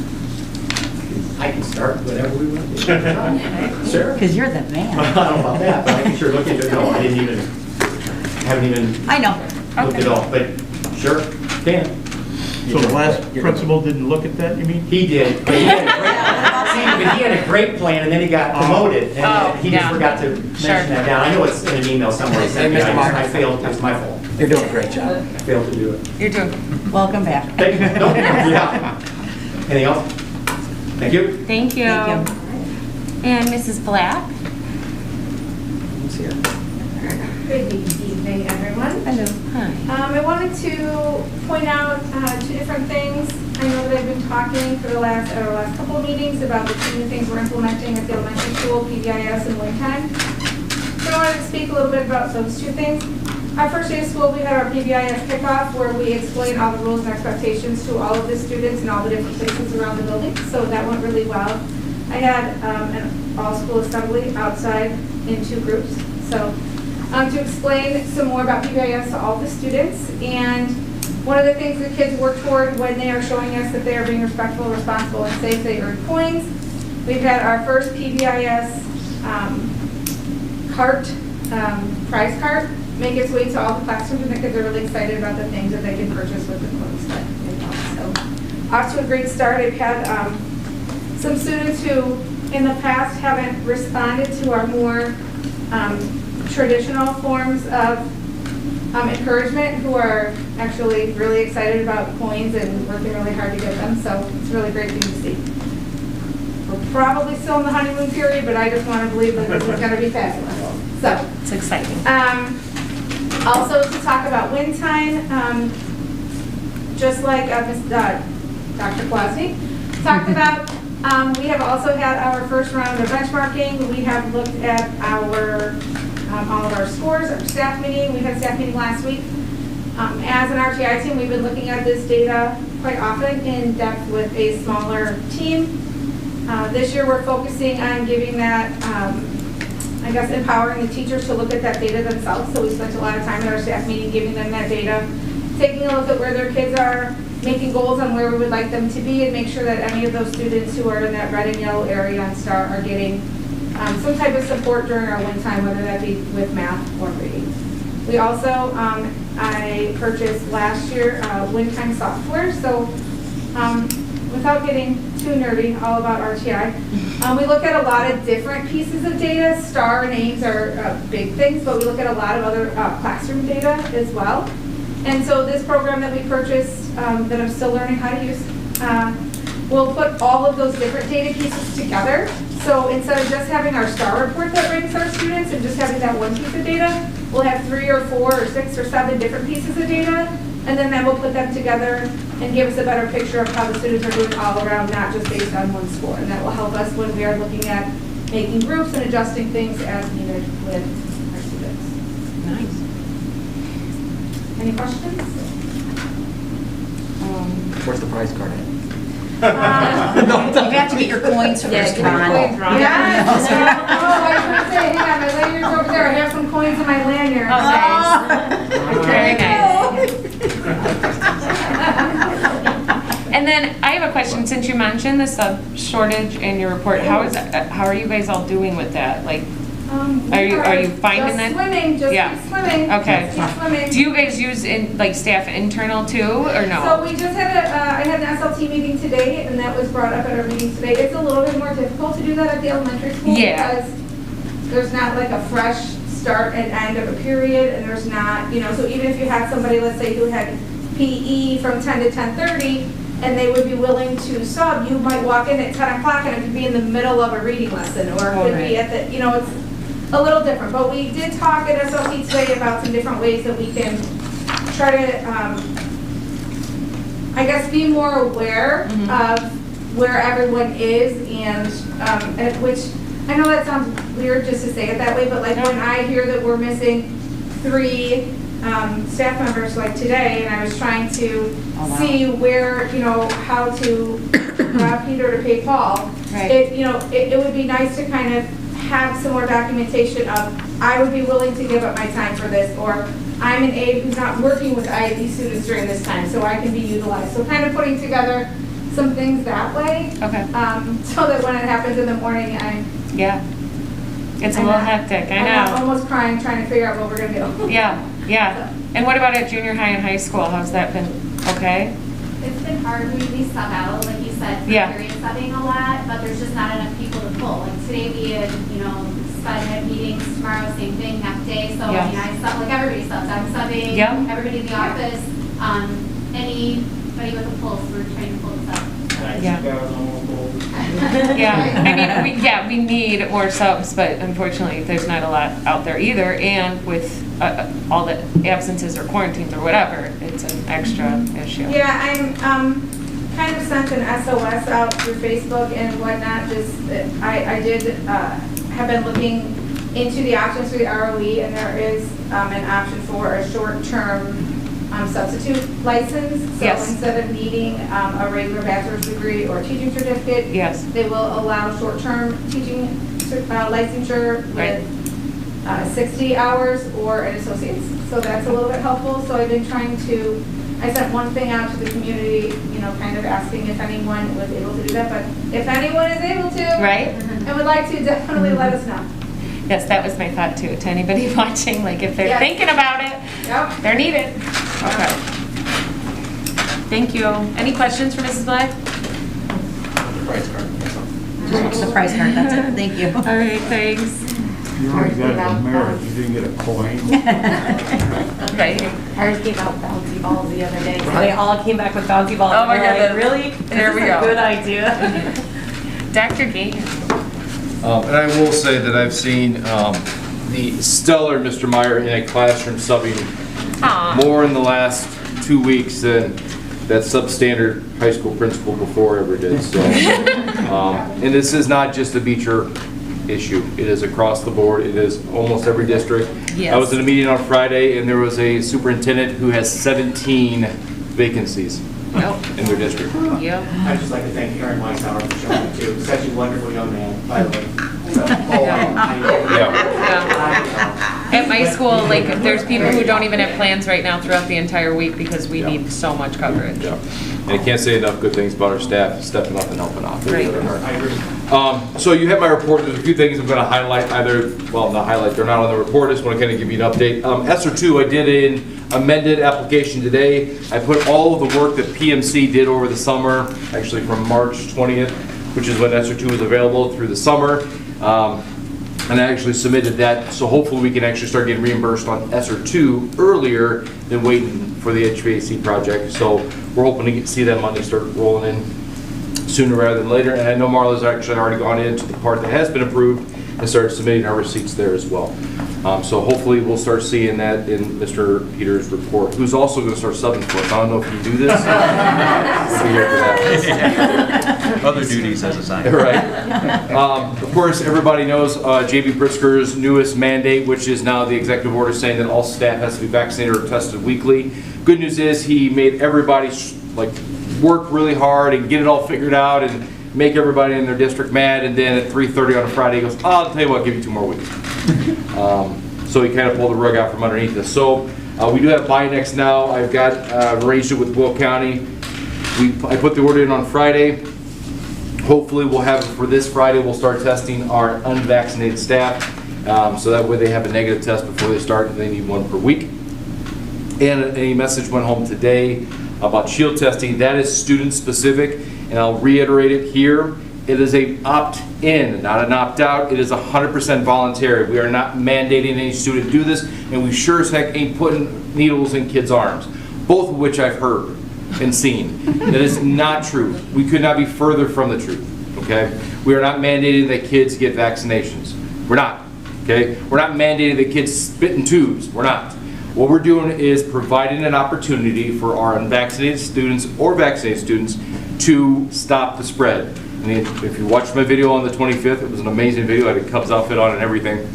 I can start whatever we want. Sure. Because you're the I man. don't know about that, but I can sure look into it. No, I haven't even I know. looked at all, but sure, can. So the last principal didn't look at that, you mean? He did, but he had a great, but he had a great plan, and then he got promoted, and he just yeah. forgot to mention that down. I know it's in an email somewhere. He sent me. I failed, it was my fault. You're doing a great job. I failed to do it. You're doing, Welcome back. Thank you. No, yeah. Anything else? Thank you. thank you. Thank you. And Mrs. Black? Who's here? Good evening, everyone. Hello. Hi. I wanted to point out two different things. I know that I've been talking for the last couple of meetings about the two new things we're implementing at the elementary school, PBIS and wing time. So I wanted to speak a little bit about those two things. Our first day of school, we had our PBIS kickoff where we explained all the rules and expectations to all of the students in all the different places around the building. So that went really well. I had an all-school assembly outside in 2 groups. So to explain some more about PBIS to all the students. And one of the things the kids work toward when they are showing us that they are being respectful, responsible, and safe, they earn points. We've had our first PBIS prize cart make its way to all the classrooms, and the kids are really excited about the things that they can purchase with the points that they want. So off to a great start. I've had some students who in the past haven't responded to our more traditional forms of encouragement, who are actually really excited about coins and working really hard to get them. So it's a really great thing to see. We're probably still in the honeymoon period, but I just want to believe that this is going to be fabulous. So, It's exciting. also to talk about wind time, just like Dr. Kwasny talked about, we have also had our first round of benchmarking. We have looked at our all of our scores, our staff meeting. We had a staff meeting last week. As an RTI team, we've been looking at this data quite often in depth with a smaller team. This year, we're focusing on giving that, I guess, empowering the teachers to look at that data themselves. So we spent a lot of time at our staff meeting giving them that data, taking a look at where their kids are, making goals on where we would like them to be, and make sure that any of those students who are in that red and yellow area on STAR are getting some type of support during our wind time, whether that be with math or reading. We also, I purchased last year wind time software, so without getting too nerdy, all about RTI, we look at a lot of different pieces of data. STAR names are big things, but we look at a lot of other classroom data as well. And so this program that we purchased, that I'm still learning how to use, we'll put all of those different data pieces together. So instead of just having our STAR report that ranks our students and just having that one piece of data, we'll have 3 or 4 or 6 or 7 different pieces of data, and then that will put them together and give us a better picture of how the students are doing all around, not just based on one score. And that will help us when we are looking at making groups and adjusting things as needed with our students. Nice. Any questions? Where's the prize card at? You have to get your coins first, Ron. Yeah. Oh, I was going to say, hang on, my lanyard's over there. I have some coins in my lanyard. Oh, nice. Very nice. And then I have a question. Since you mentioned the sub shortage in your report, how are you guys all doing with that? Like, are you finding that? Swimming, just Yeah. keep swimming. Okay. Just keep swimming. Do you guys use staff internal too, or no? So we just had I had an SLT meeting today, and that was brought up at our meeting today. It's a little bit more difficult to do that at the elementary school because there's not like a fresh start and end of a period, and there's not, so even if you had somebody, let's say, who had PE from 10 to 10:30, and they would be willing to sub, you might walk in at 10 o'clock and it could be in the middle of a reading lesson, or it could be at the, it's a little different. But we did talk at SLT today about some different ways that we can try to, I guess, be more aware of where everyone is, and which, I know that sounds weird just to say it that way, but like when I hear that we're missing 3 staff members like today, and I was trying to see where, how to rob Peter to pay Paul, Right. it would be nice to kind of have some more documentation of, I would be willing to give up my time for this, or I'm an aide who's not working with IEP students during this time, so I can be utilized. So kind of putting together some things that way, Okay. so that when it happens in the morning, Yeah. It's a little hectic, I know. I'm almost crying trying to figure out what we're going to do. Yeah. And what about at junior high and high school? How's that been? Okay? It's been hard. We sub out, like you said, Yeah. period subbing a lot, but there's just not enough people to pull. Like today we had, sped head meetings, tomorrow same thing, half day. So Yes. I sub, like everybody subs. I'm subbing, Yeah. everybody in the office, anybody with a pulse, we're trying to pull this up. Yeah. Yeah, we need more subs, but unfortunately, there's not a lot out there either. And with all the absences or quarantines or whatever, it's an extra issue. Yeah, I'm kind of sent an SOS out through Facebook and whatnot. I did have been looking into the options for the ROE, and there is an option for a short-term substitute license. So Yes. instead of needing a regular bachelor's degree or teaching certificate, Yes. they will allow short-term teaching licensure Right. with 60 hours or an associate's. So that's a little bit helpful. So I've been trying to, I sent one thing out to the community, kind of asking if anyone was able to do that. But if anyone is able to, Right? and would like to, definitely let us know. Yes, that was my thought too. To anybody watching, like if they're Yes. thinking about it, Yep. they're needed. Okay. Thank you. Any questions for Mrs. Black? Prize card. That's all. The prize card, that's it, thank you. All right, thanks. You already got a merit, you didn't get a coin. Right. Ours gave out bouncy balls the other day, so they all came back with bouncy balls. Oh my We're like, goodness. really? There This we is go. a good idea. Dr. Gahan. And I will say that I've seen the stellar Mr. Meyer in a classroom subbing Aw. more in the last 2 weeks than that substandard high school principal before ever did. So, and this is not just a Beecher issue. It is across the board. It is almost every district. Yes. I was in a meeting on Friday, and there was a superintendent who has 17 vacancies Yep. in their district. Yep. I'd just like to thank Aaron Weishauer for showing up too. Such a wonderful young man, by the way. Yeah. At my school, like, there's people who don't even have plans right now throughout the entire week because we need so much coverage. Yeah. And I can't say enough good things about our staff stepping up and helping out. Right. I agree. So you have my report. There's a few things I'm going to highlight. Not highlight, they're not on the report. I just want to kind of give you an update. ESSER 2, I did an amended application today. I put all of the work that PMC did over the summer, actually from March 20th, which is when ESSER 2 was available through the summer. And I actually submitted that, so hopefully we can actually start getting reimbursed on ESSER 2 earlier than waiting for the HVAC project. So we're hoping to see that money start rolling in sooner rather than later. And I know Marla's actually already gone into the part that has been approved and started submitting our receipts there as well. So hopefully we'll start seeing that in Mr. Peters' report, who's also going to start subbing for us. I don't know if you do this. We'll be here for that. Other duties as assigned. Right. Of course, everybody knows J.B. Pritzker's newest mandate, which is now the executive order saying that all staff has to be vaccinated or tested weekly. Good news is he made everybody work really hard and get it all figured out and make everybody in their district mad. And then at 3:30 on a Friday, he goes, I'll tell you what, I'll give you 2 more weeks. So he kind of pulled the rug out from underneath us. So we do have Binex now. I've got arranged it with Will County. I put the order in on Friday. Hopefully we'll have it for this Friday. We'll start testing our unvaccinated staff. So that way they have a negative test before they start and they need 1 per week. And a message went home today about shield testing. That is student specific, and I'll reiterate it here. It is a opt-in, not an opt-out. It is 100% voluntary. We are not mandating any student do this, and we sure as heck ain't putting needles in kids' arms, both of which I've heard and seen. That is not true. We could not be further from the truth, okay? We are not mandating that kids get vaccinations. We're not, okay? We're not mandating that kids spit in tubes. We're not. What we're doing is providing an opportunity for our unvaccinated students or vaccinated students to stop the spread. And if you watched my video on the 25th, it was an amazing video. I had a Cubs outfit on and everything.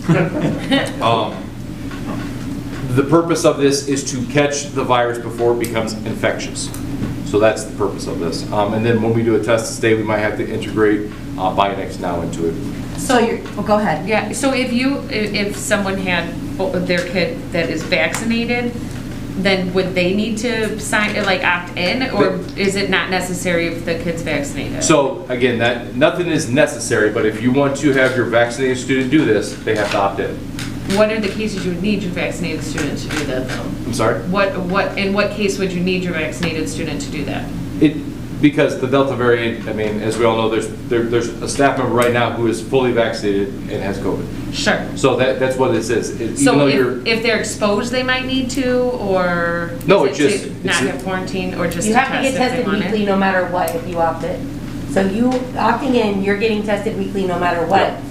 The purpose of this is to catch the virus before it becomes infectious. So that's the purpose of this. And then when we do a test to stay, we might have to integrate Binex now into it. So go ahead. Yeah, so if someone had their kid that is vaccinated, then would they need to sign, like opt in, or is it not necessary if the kid's vaccinated? So again, nothing is necessary, but if you want to have your vaccinated student do this, they have to opt in. What are the cases you would need your vaccinated student to do that though? I'm sorry? In what case would you need your vaccinated student to do that? Because the Delta variant, I mean, as we all know, there's a staff member right now who is fully vaccinated and has COVID. Sure. So that's what this is. So if they're exposed, they might need to, or no, is it to not have quarantine, or just You to have to test get if they tested want weekly it? no matter what if you opt in. So you opting in, you're getting tested weekly no matter what. Yeah.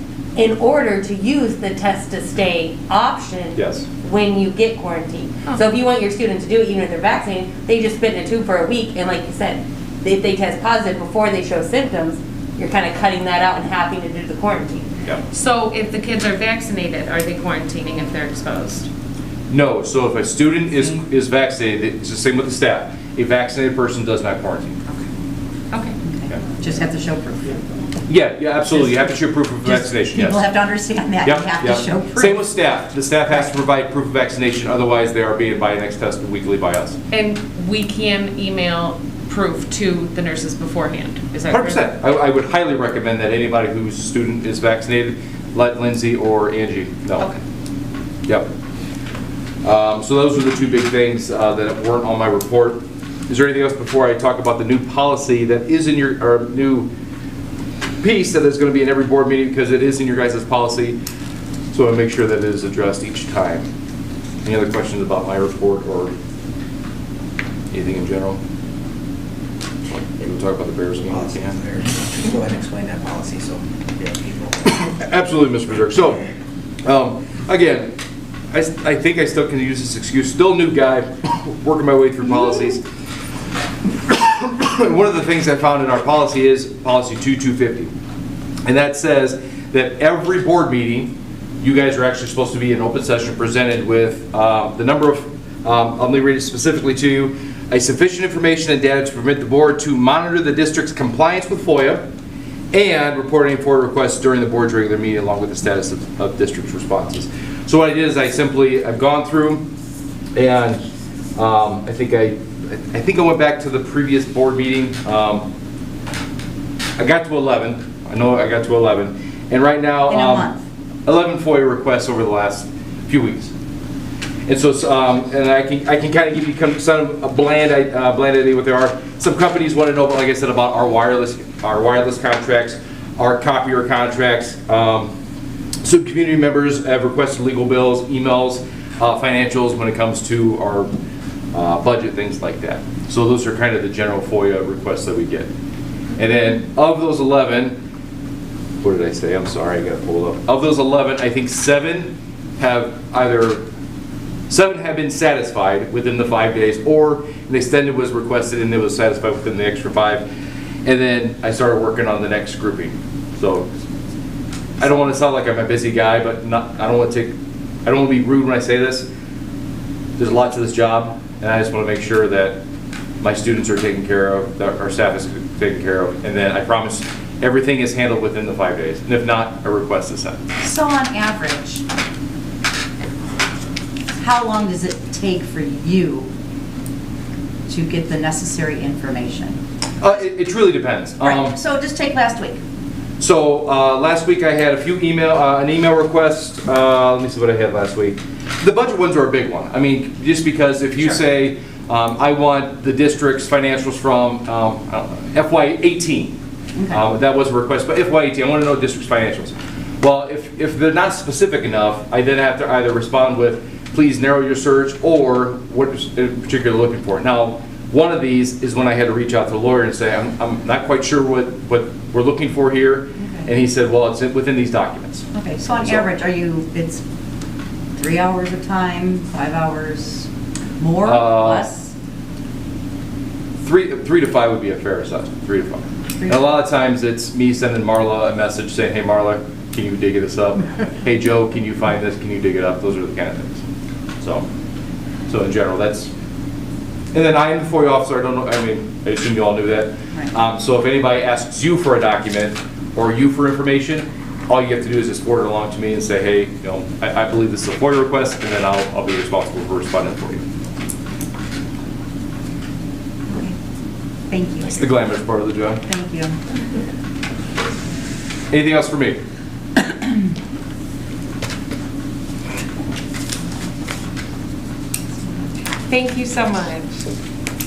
In order to use the test to stay option Yes. when you get quarantined. Oh. So if you want your student to do it, even if they're vaccinated, they just spit in a tube for a week, and like you said, if they test positive before they show symptoms, you're kind of cutting that out and having to do the quarantine. Yeah. So if the kids are vaccinated, are they quarantining if they're exposed? No. So if a student is vaccinated, it's the same with the staff. A vaccinated person does not quarantine. Okay. Just have to show proof. Yeah, absolutely. You have to show proof of Just vaccination. Yes. People have to understand that. You have to show proof. Same with staff. The staff has to provide proof of vaccination, otherwise they are being Binex tested weekly by us. And we can email proof to the nurses beforehand, is that correct? 100%. I would highly recommend that anybody whose student is vaccinated, let Lindsay or Angie know. Okay. Yep. So those are the 2 big things that weren't on my report. Is there anything else before I talk about the new policy that is in your, or new piece that is going to be in every board meeting, because it is in your guys' policy. So I want to make sure that it is addressed each time. Any other questions about my report or anything in general? to talk about the Bears game? Policy on there. Go ahead and explain that policy so yeah, people. Absolutely, Mr. Berserk. So, again, I think I still can use this excuse. Still a new guy, working my way through policies. One of the things I found in our policy is policy 2250. And that says that every board meeting, you guys are actually supposed to be in open session presented with the number of, let me read it specifically to you, a sufficient information and data to permit the board to monitor the district's compliance with FOIA and report any FOIA requests during the board's regular meeting along with the status of district's responses. So what I did is I've gone through and I think I went back to the previous board meeting. I got to 11. I know I got to 11. And right now, In a month. 11 FOIA requests over the last few weeks. And so, and I can kind of give you some a bland idea what there are. Some companies want to know, like I said, about our wireless contracts, our copier contracts. Some community members have requested legal bills, emails, financials when it comes to our budget, things like that. So those are kind of the general FOIA requests that we get. And then of those 11, what did I say? I'm sorry, I got to pull it up. Of those 11, I think 7 have been satisfied within the 5 days, or an extended was requested and it was satisfied within the extra 5. And then I started working on the next grouping. So I don't want to sound like I'm a busy guy, but I don't want to be rude when I say this. There's a lot to this job, and I just want to make sure that my students are taken care of, that our staff is taken care of, and then I promise everything is handled within the 5 days. And if not, a request is sent. So on average, how long does it take for you to get the necessary information? It truly depends. Right. So just take last week. So last week I had an email request. Let me see what I had last week. The budget ones are a big one. I mean, just because if you say, I want the district's financials from FY18. Okay. That was a request, but FY18, I want to know district's financials. Well, if they're not specific enough, I then have to either respond with, please narrow your search, or what in particular looking for. Now, one of these is when I had to reach out to the lawyer and say, I'm not quite sure what we're looking for here. Okay. And he said, well, it's within these documents. Okay, so on average, it's 3 hours of time, 5 hours, more, less? 3 to 5 would be a fair assessment, 3 to 5. And a lot of times it's me sending Marla a message saying, hey Marla, can you dig this up? Hey Joe, can you find this? Can you dig it up? Those are the kind of things. So in general, that's, and then I am the FOIA officer. I don't know, I mean, I assume you all knew that. Right. So if anybody asks you for a document or you for information, all you have to do is just forward it along to me and say, hey, I believe this is a FOIA request, and then I'll be responsible for responding for you. Okay. Thank you. It's the glamorous part of the job. Thank you. Anything else for me? Thank you so much.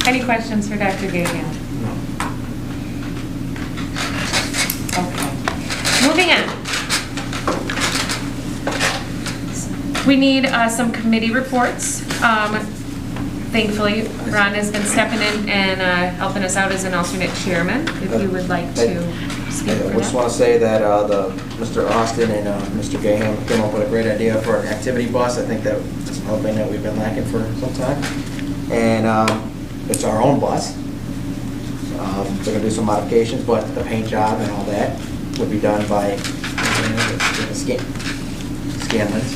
Any questions for Dr. Gahan? No. Okay. Moving on. We need some committee reports. Thankfully, Ron has been stepping in and helping us out as an alternate chairman, if you would like to speak for I just want that. to say that Mr. Austin and Mr. Gaham came up with a great idea for an activity bus. I think that's another thing that we've been lacking for some time. And it's our own bus. We're going to do some modifications, but the paint job and all that would be done by Scanlons.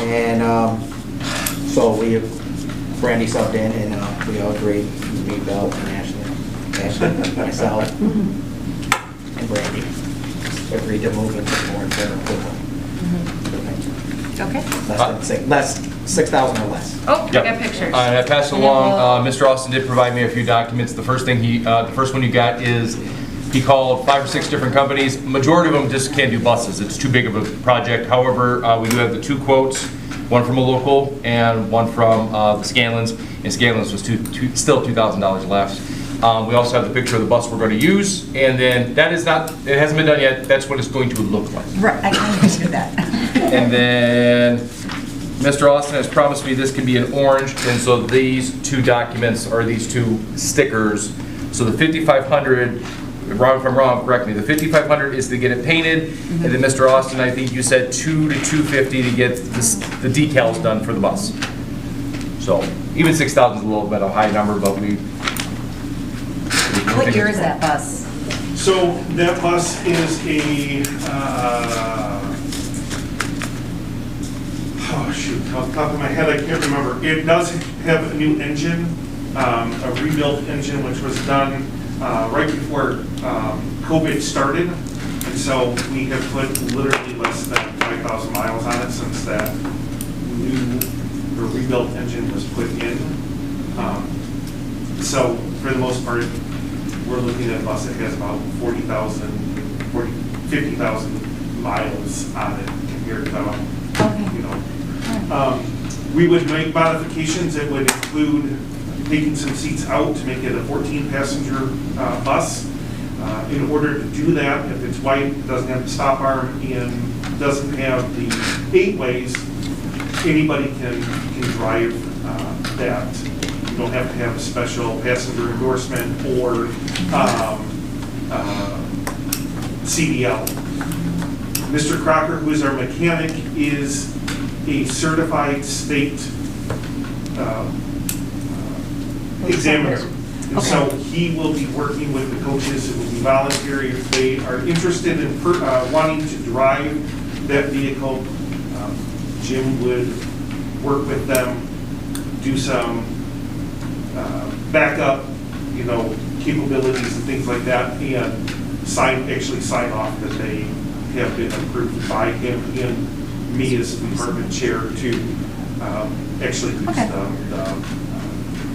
And so Brandy subbed in, and we all agreed, me, Bill, and Ashley, myself, and Brandy, agreed to move into the board for approval. Okay. Less 6,000 or less. Oh, I Yep. got pictures. I passed along. Mr. Austin did provide me a few documents. The first one you got is he called 5 or 6 different companies. Majority of them just can't do buses. It's too big of a project. However, we do have the 2 quotes, one from a local and one from the Scanlons. And Scanlons was still $2,000 left. We also have the picture of the bus we're going to use, and then that is not, it hasn't been done yet. That's what it's going to look like. Right, I understood that. And then Mr. Austin has promised me this can be in orange, and so these 2 documents are these 2 stickers. So the 5,500, wrong if I'm wrong, correct me, the 5,500 is to get it painted, and then Mr. Austin, I think you said 2 to 250 to get the decals done for the bus. So even 6,000 is a little bit of a high number, but we. What year is that bus? So that bus is a, oh shoot, off the top of my head, I can't remember. It does have a new engine, a rebuilt engine, which was done right before COVID started. And so we have put literally less than 5,000 miles on it since that new or rebuilt engine was put in. So for the most part, we're looking at a bus that has about 50,000 miles on it compared to, you know. We would make modifications that would include taking some seats out to make it a 14-passenger bus. In order to do that, if it's white, it doesn't have the stop arm, and doesn't have the 8 ways, anybody can drive that. You don't have to have a special passenger endorsement or CDL. Mr. Crocker, who is our mechanic, is a certified state examiner. And so he will be working with the coaches. It will be voluntary if they are interested in wanting to drive that vehicle. Jim would work with them, do some backup, you know, capabilities and things like that, and actually sign off that they have been approved by him and me as department chair to actually use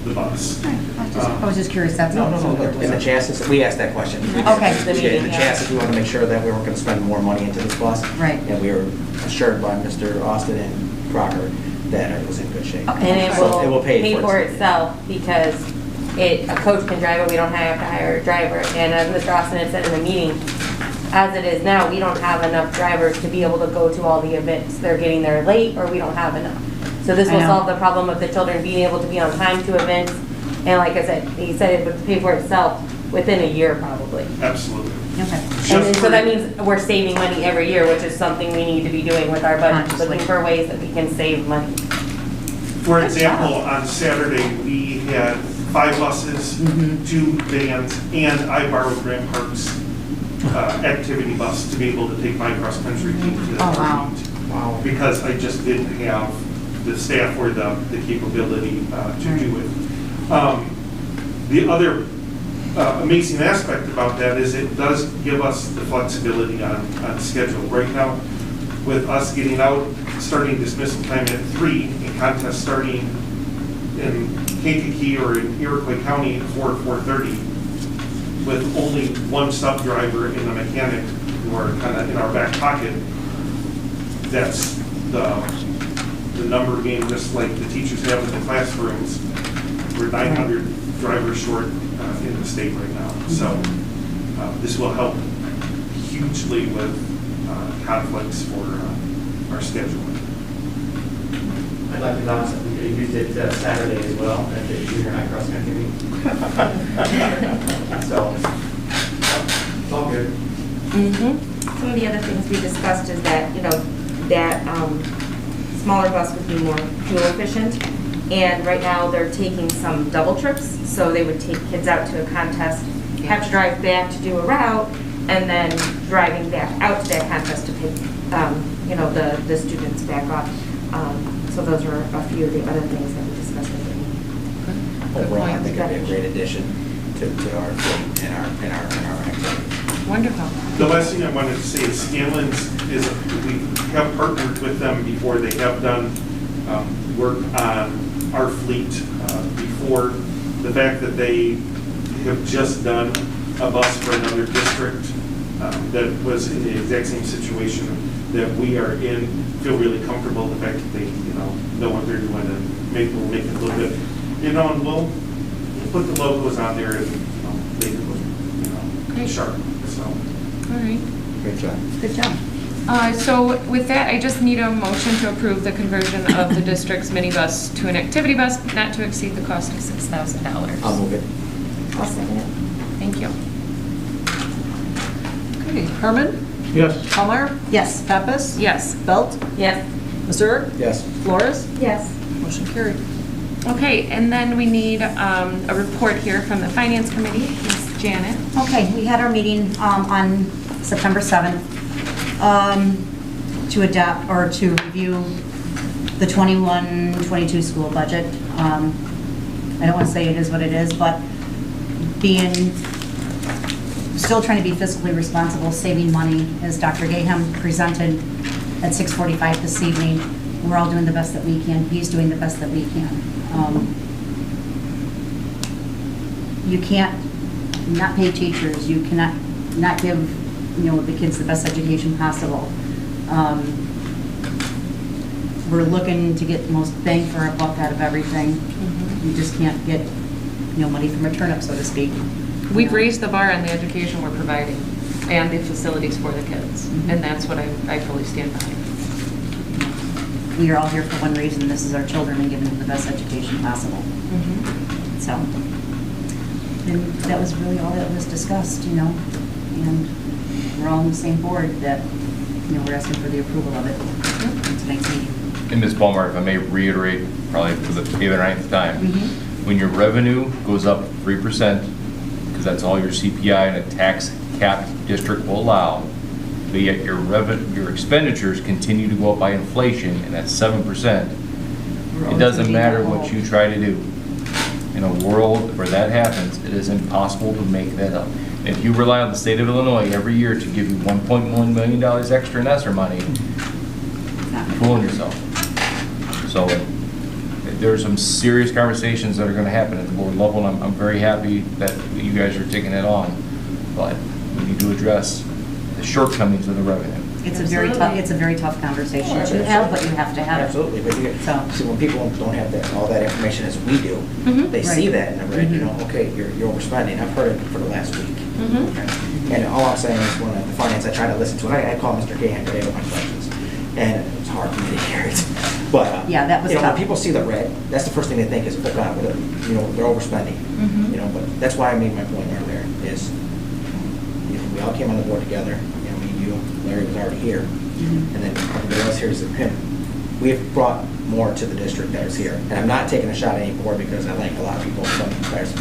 the bus. I was just curious, that's all. No, in the chassis, we asked that question. Okay. In the chassis, we want to make sure that we weren't going to spend more money into this bus. Right. And we were assured by Mr. Austin and Crocker that it was in good shape. Okay. And it So will pay for itself. itself because a coach can drive it, we don't have to hire a driver. And as Mr. Austin had said in the meeting, as it is now, we don't have enough drivers to be able to go to all the events. They're getting there late or we don't have enough. So this will solve the problem of the children being able to be on time to events. And like I said, he said it would pay for itself within a year probably. Absolutely. Okay. And then, so that means we're saving money every year, which is something we need to be doing with our budget, Consciously. looking for ways that we can save money. For example, on Saturday, we had 5 buses, 2 vans, and I borrowed Grant Park's activity bus to be able to take my cross-country team to the wow. Wow. because I just didn't have the staff or the capability to do it. The other amazing aspect about that is it does give us the flexibility on schedule. Right now, with us getting out, starting dismissal time at 3, and contest starting in Kankakee or in Iroquois County at 4:30, with only one sub driver and a mechanic who are kind of in our back pocket, that's the number game, just like the teachers have in the classrooms. We're 900 drivers short in the state right now. So this will help hugely with conflicts for our scheduling. I'd like to announce that we could have used it Saturday as well at the junior high cross country meet. So it's all good. Some of the other things we discussed is that, you know, that smaller bus would be more fuel efficient. And right now, they're taking some double trips, so they would take kids out to a contest, have to drive back to do a route, and then driving back out to that contest to pick, you know, the students back up. So those are a few of the other things that we discussed at the meeting. Overall, I think it'd be a great addition to our fleet and our activity. Wonderful. The last thing I wanted to say is Scanlon's is, we have partnered with them before. They have done work on our fleet before. The fact that they have just done a bus for another district that was in the exact same situation that we are in, feel really comfortable. The fact that they, you know what they're doing and we'll make it a little bit, you know, and we'll put the logos on there and, you know, make it look, you know, Great. sharp. So. All right. Great job. Good job. So with that, I just need a motion to approve the conversion of the district's minibus to an activity bus not to exceed the cost of $6,000. I'll move it. I'll second it. Thank you. Okay, Herman? Yes. Palmer? Yes. Pappas? Yes. Belt? Yes. Missouri? Yes. Flores? Yes. Motion carried. Okay, and then we need a report here from the Finance Committee. Ms. Janet. Okay, we had our meeting on September 7th to adopt or to review the 21-22 school budget. I don't want to say it is what it is, but still trying to be fiscally responsible, saving money, as Dr. Gaham presented at 6:45 this evening. We're all doing the best that we can. He's doing the best that we can. You can't not pay teachers. You cannot not give, the kids the best education possible. We're looking to get the most bang for our buck out of everything. You just can't get, money from a turnip, so to speak. We've raised the bar on the education we're providing and the facilities for the kids, and that's what I fully stand behind. We are all here for one reason. This is our children and giving them the best education possible. So, and that was really all that was discussed, and we're all on the same board that, we're asking for the approval of it in tonight's meeting. And Ms. Ballmer, if I may reiterate, probably for the 8th or 9th time, when your revenue goes up 3%, because that's all your CPI and a tax cap district will allow, but yet your expenditures continue to go up by inflation, and that's 7%, it doesn't matter what you try to do. In a world where that happens, it is impossible to make that up. And if you rely on the state of Illinois every year to give you $1.1 million extra in ESSER money, you're fooling yourself. So there's some serious conversations that are going to happen at the board level, and I'm very happy that you guys are taking it on. But we need to address the shortcomings of the revenue. It's a very tough conversation to have, but you have to have it. Absolutely, but So- see, when people don't have all that information as we do, they see Right. that and they're like, okay, you're overspending. I've heard it for the last week. Okay. And all I'm saying is when at the finance, I try to listen to it. I called Mr. Gahan today with my questions, and it's hard for me to hear it. But Yeah, that was when tough. people see the red, that's the first thing they think is, oh God, they're overspending. But that's why I made my point earlier is, we all came on the board together. Me and you, Larry was already here. And then everybody else here is him. We have brought more to the district that is here. And I'm not taking a shot at any board because I like a lot of people from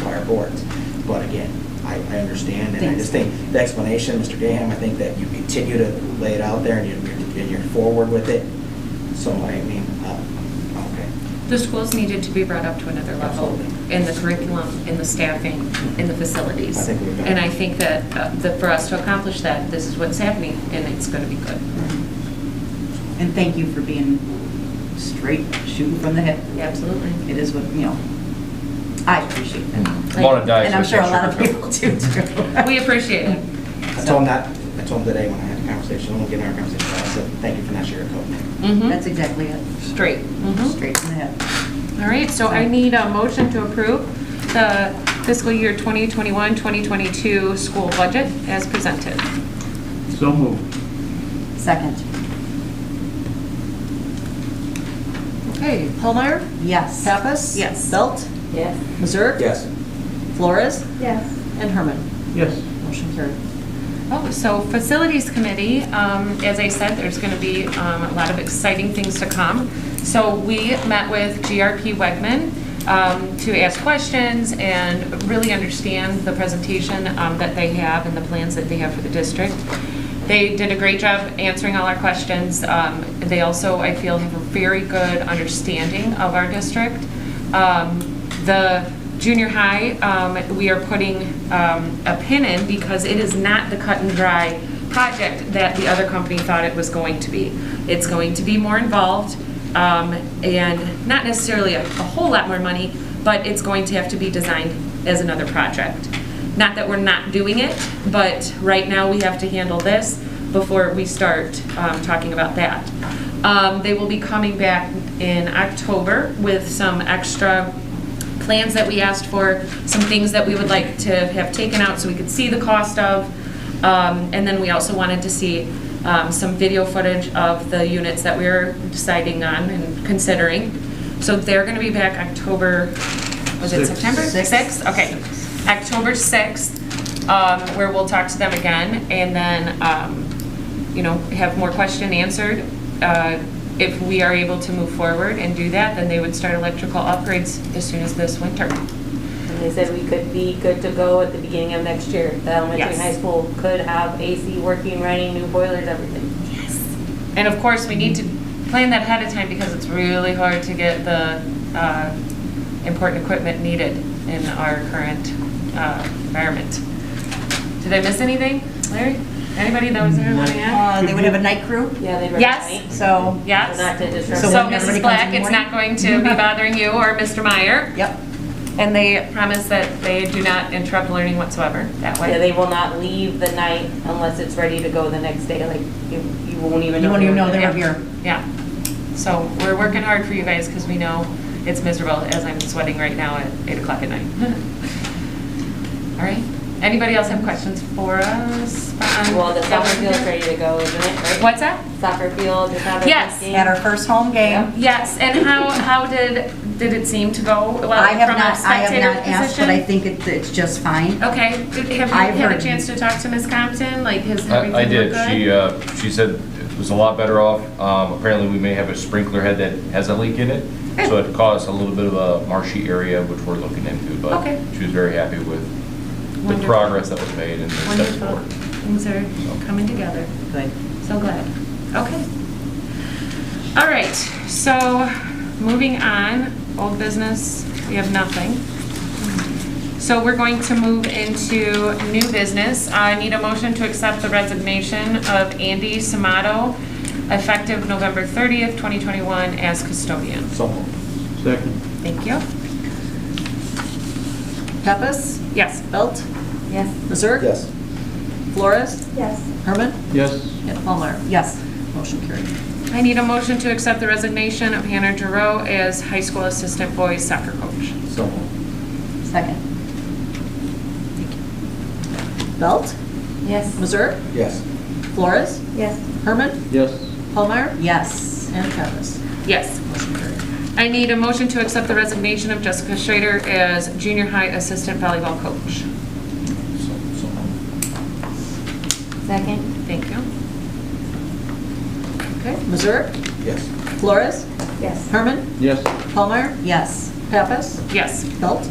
prior boards. But again, I understand, and I just think the explanation, Mr. Gaham, I think that you continue to lay it out there and you're forward with it. So, okay. The schools needed to be brought up to another level in the curriculum, in the staffing, in the facilities. I think we've done it. And I think that for us to accomplish that, this is what's happening, and it's going to be good. And thank you for being straight, shooting from the hip. Absolutely. It is what, I appreciate that. I'm on a diet, And I'm so sure I a lot of can't people do too. We appreciate it. I told him today when I had the conversation, when we get our conversation, I said, thank you for not sugarcoating. That's exactly it. Straight. Straight from the hip. All right, so I need a motion to approve the fiscal year 2021-2022 school budget as presented. So moved. Second. Okay, Palmer? Yes. Pappas? Yes. Belt? Yes. Missouri? Yes. Flores? Yes. And Herman? Yes. Motion carried. Oh, so Facilities Committee, as I said, there's going to be a lot of exciting things to come. So we met with GRP Wegman to ask questions and really understand the presentation that they have and the plans that they have for the district. They did a great job answering all our questions. They also, I feel, have a very good understanding of our district. The junior high, we are putting a pin in because it is not the cut and dry project that the other company thought it was going to be. It's going to be more involved and not necessarily a whole lot more money, but it's going to have to be designed as another project. Not that we're not doing it, but right now we have to handle this before we start talking about that. They will be coming back in October with some extra plans that we asked for, some things that we would like to have taken out so we could see the cost of, and then we also wanted to see some video footage of the units that we were deciding on and considering. So they're going to be back October, was it September? 6th? Okay, October 6th. where we'll talk to them again and then, have more question answered. If we are able to move forward and do that, then they would start electrical upgrades as soon as this winter. And they said we could be good to go at the beginning of next year. The elementary and Yes. high school could have AC working, running, new boilers, everything. And of course, we need to plan that ahead of time because it's really hard to get the important equipment needed in our current environment. Did I miss anything, Larry? Anybody that was there want to add? They would have a night crew, Yeah, they run Yes. at night. so, Yes. So not to disrupt. So So when everybody Mrs. comes in Black, the it's morning? not going to be bothering you or Mr. Meyer. yep. And they promise that they do not interrupt learning whatsoever that Yeah, way. they will not leave the night unless it's ready to go the next day. Like, you won't even know. You won't even know they they're were here. Yeah. So we're working hard for you guys because we know it's miserable as I'm sweating right now at 8 o'clock at night. All right. Anybody else have questions for us? Well, the soccer field's ready to go, isn't it, right? What's that? Soccer field, just have a Yes. game. At our first home game. Yes, and how did it seem to go? Well, I have from a not spectator asked, but I position? think it's just fine. Okay, have you I've had a heard- chance to talk to Ms. Compton? Like, has everything I did. looked good? She said it was a lot better off. Apparently, we may have a sprinkler head that has a leak in it, so it caused a little bit of a marshy area, which we're looking into. But Okay. she was very happy with the Wonderful. progress that was made and the steps Wonderful. forward. Things are coming together. Good. So glad. Okay. All right, so moving on, old business, we have nothing. So we're going to move into new business. I need a motion to accept the resignation of Andy Samato, effective November 30th, 2021, as custodian. So moved. Second. Thank you. Pepis, Yes. Belt, Yes. Mazur. Yes. Flores, Yes. Herman, Yes. and Palmer. Yes. Motion carried. I need a motion to accept the resignation of Hannah Giroux as high school assistant boys soccer coach. So moved. Second. Belt, Yes. Mazur, Yes. Flores, Yes. Herman, Yes. Palmer. Yes. And Pepis. Yes. Motion carried. I need a motion to accept the resignation of Jessica Schrader as junior high assistant volleyball coach. So moved. Second. Thank you. Okay. Mazur, Yes. Flores, Yes. Herman, Yes. Palmer. Yes. Pepis, Yes. Belt.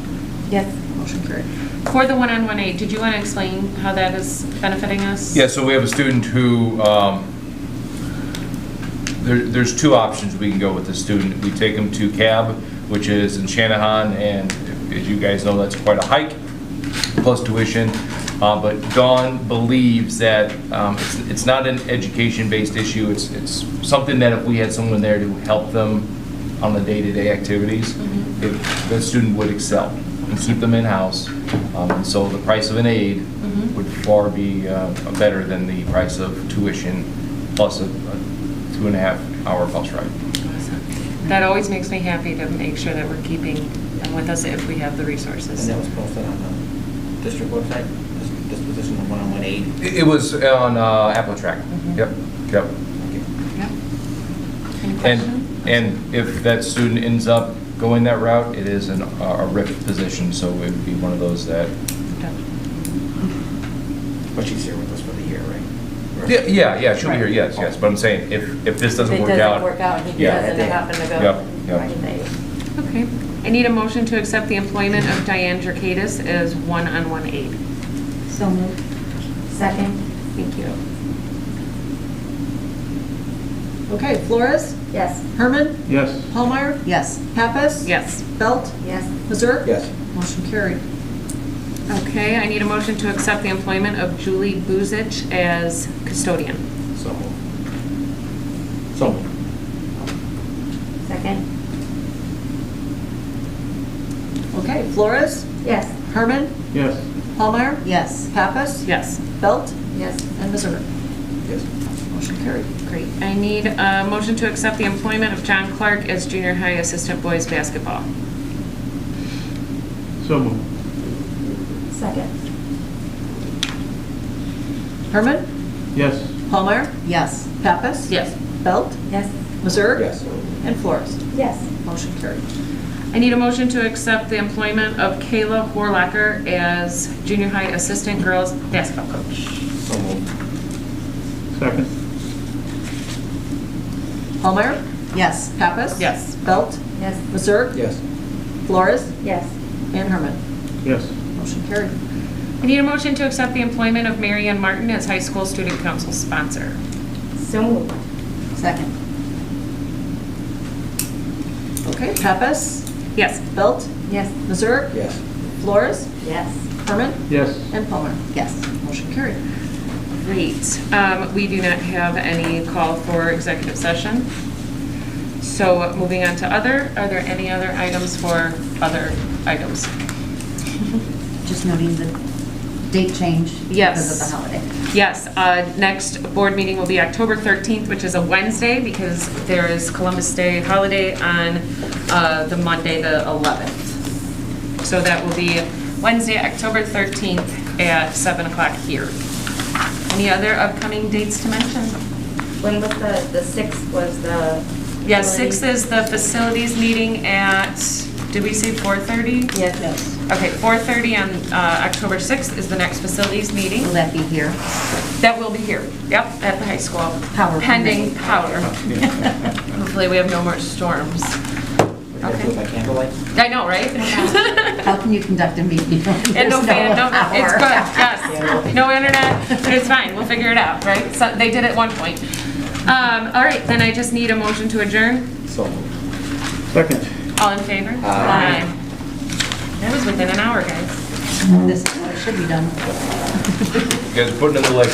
Yes. Motion carried. For the one-on-one aid, did you want to explain how that is benefiting us? Yeah, so we have a student who, there's two options we can go with the student. We take him to CAB, which is in Shanahan, and as you guys know, that's quite a hike, plus tuition. But Dawn believes that it's not an education-based issue, it's something that if we had someone there to help them on the day-to-day activities, the student would excel and keep them in-house. And so the price of an aid would far be better than the price of tuition plus a 2.5-hour bus ride. That always makes me happy to make sure that we're keeping them with us if we have the And resources. that was posted on the district website, this position of one-on-one aid. It was on Appletrack. Yep, yep. Yep. Any questions? And if that student ends up going that route, it is a RIF position, so it would be one of those that, But she's here with us for the year, right? yeah, she'll be here, yes, but I'm saying, if this doesn't If it work doesn't out. work out, he Yeah. doesn't happen to go. Yep, yep. Right, they- Okay. I need a motion to accept the employment of Diane Jerkadis as one-on-one aid. So moved. Second. Thank you. Okay. Flores, Yes. Herman, Yes. Palmer. Yes. Pepis. Yes. Belt, Yes. Mazur. Yes. Motion carried. Okay, I need a motion to accept the employment of Julie Buzich as custodian. So moved. So moved. Second. Okay. Flores, Yes. Herman, Yes. Palmer. Yes. Pepis. Yes. Belt, Yes. and Mazur. Yes. Motion carried. Great. I need a motion to accept the employment of John Clark as junior high assistant boys basketball. So moved. Second. Herman, Yes. Palmer. Yes. Pepis. Yes. Belt, Yes. Mazur. Yes. And Flores. Yes. Motion carried. I need a motion to accept the employment of Kayla Horlacher as junior high assistant girls basketball coach. So moved. Second. Palmer? Yes. Pappas? Yes. Belt? Yes. Mazer? Yes. Flores? Yes. And Herman. Yes. Motion carried. I need a motion to accept the employment of Mary Ann Martin as high school student council sponsor. So moved. Second. Okay, Pappas? Yes. Belt? Yes. Mazer? Yes. Flores? Yes. Herman? Yes. And Palmer. Yes. Motion carried. Great. We do not have any call for executive session. So moving on to other, are there any other items for other items? Just noting the date change Yes. because of the holiday. Yes, next board meeting will be October 13th, which is a Wednesday, because there is Columbus Day holiday on the Monday, the 11th. So that will be Wednesday, October 13th at 7 o'clock here. Any other upcoming dates to mention? When was the 6th was the? Yeah, 6th is the facilities meeting at, did we say 4:30? Yes. Okay, 4:30 on October 6th is the next facilities meeting. Will that be here? That will be here, yep, at the high school. Power Pending permitting. power. Hopefully we have no more storms. We gotta do it by candlelight. I know, right? How can you conduct a meeting? And no fan, no, it's power? good, yes. No internet, it's fine, we'll figure it out, right? So they did at one point. All right, then I just need a motion to adjourn. So moved. Second. All in favor? Aye. That was within an hour, guys. This is how it should be done. You guys putting in the like.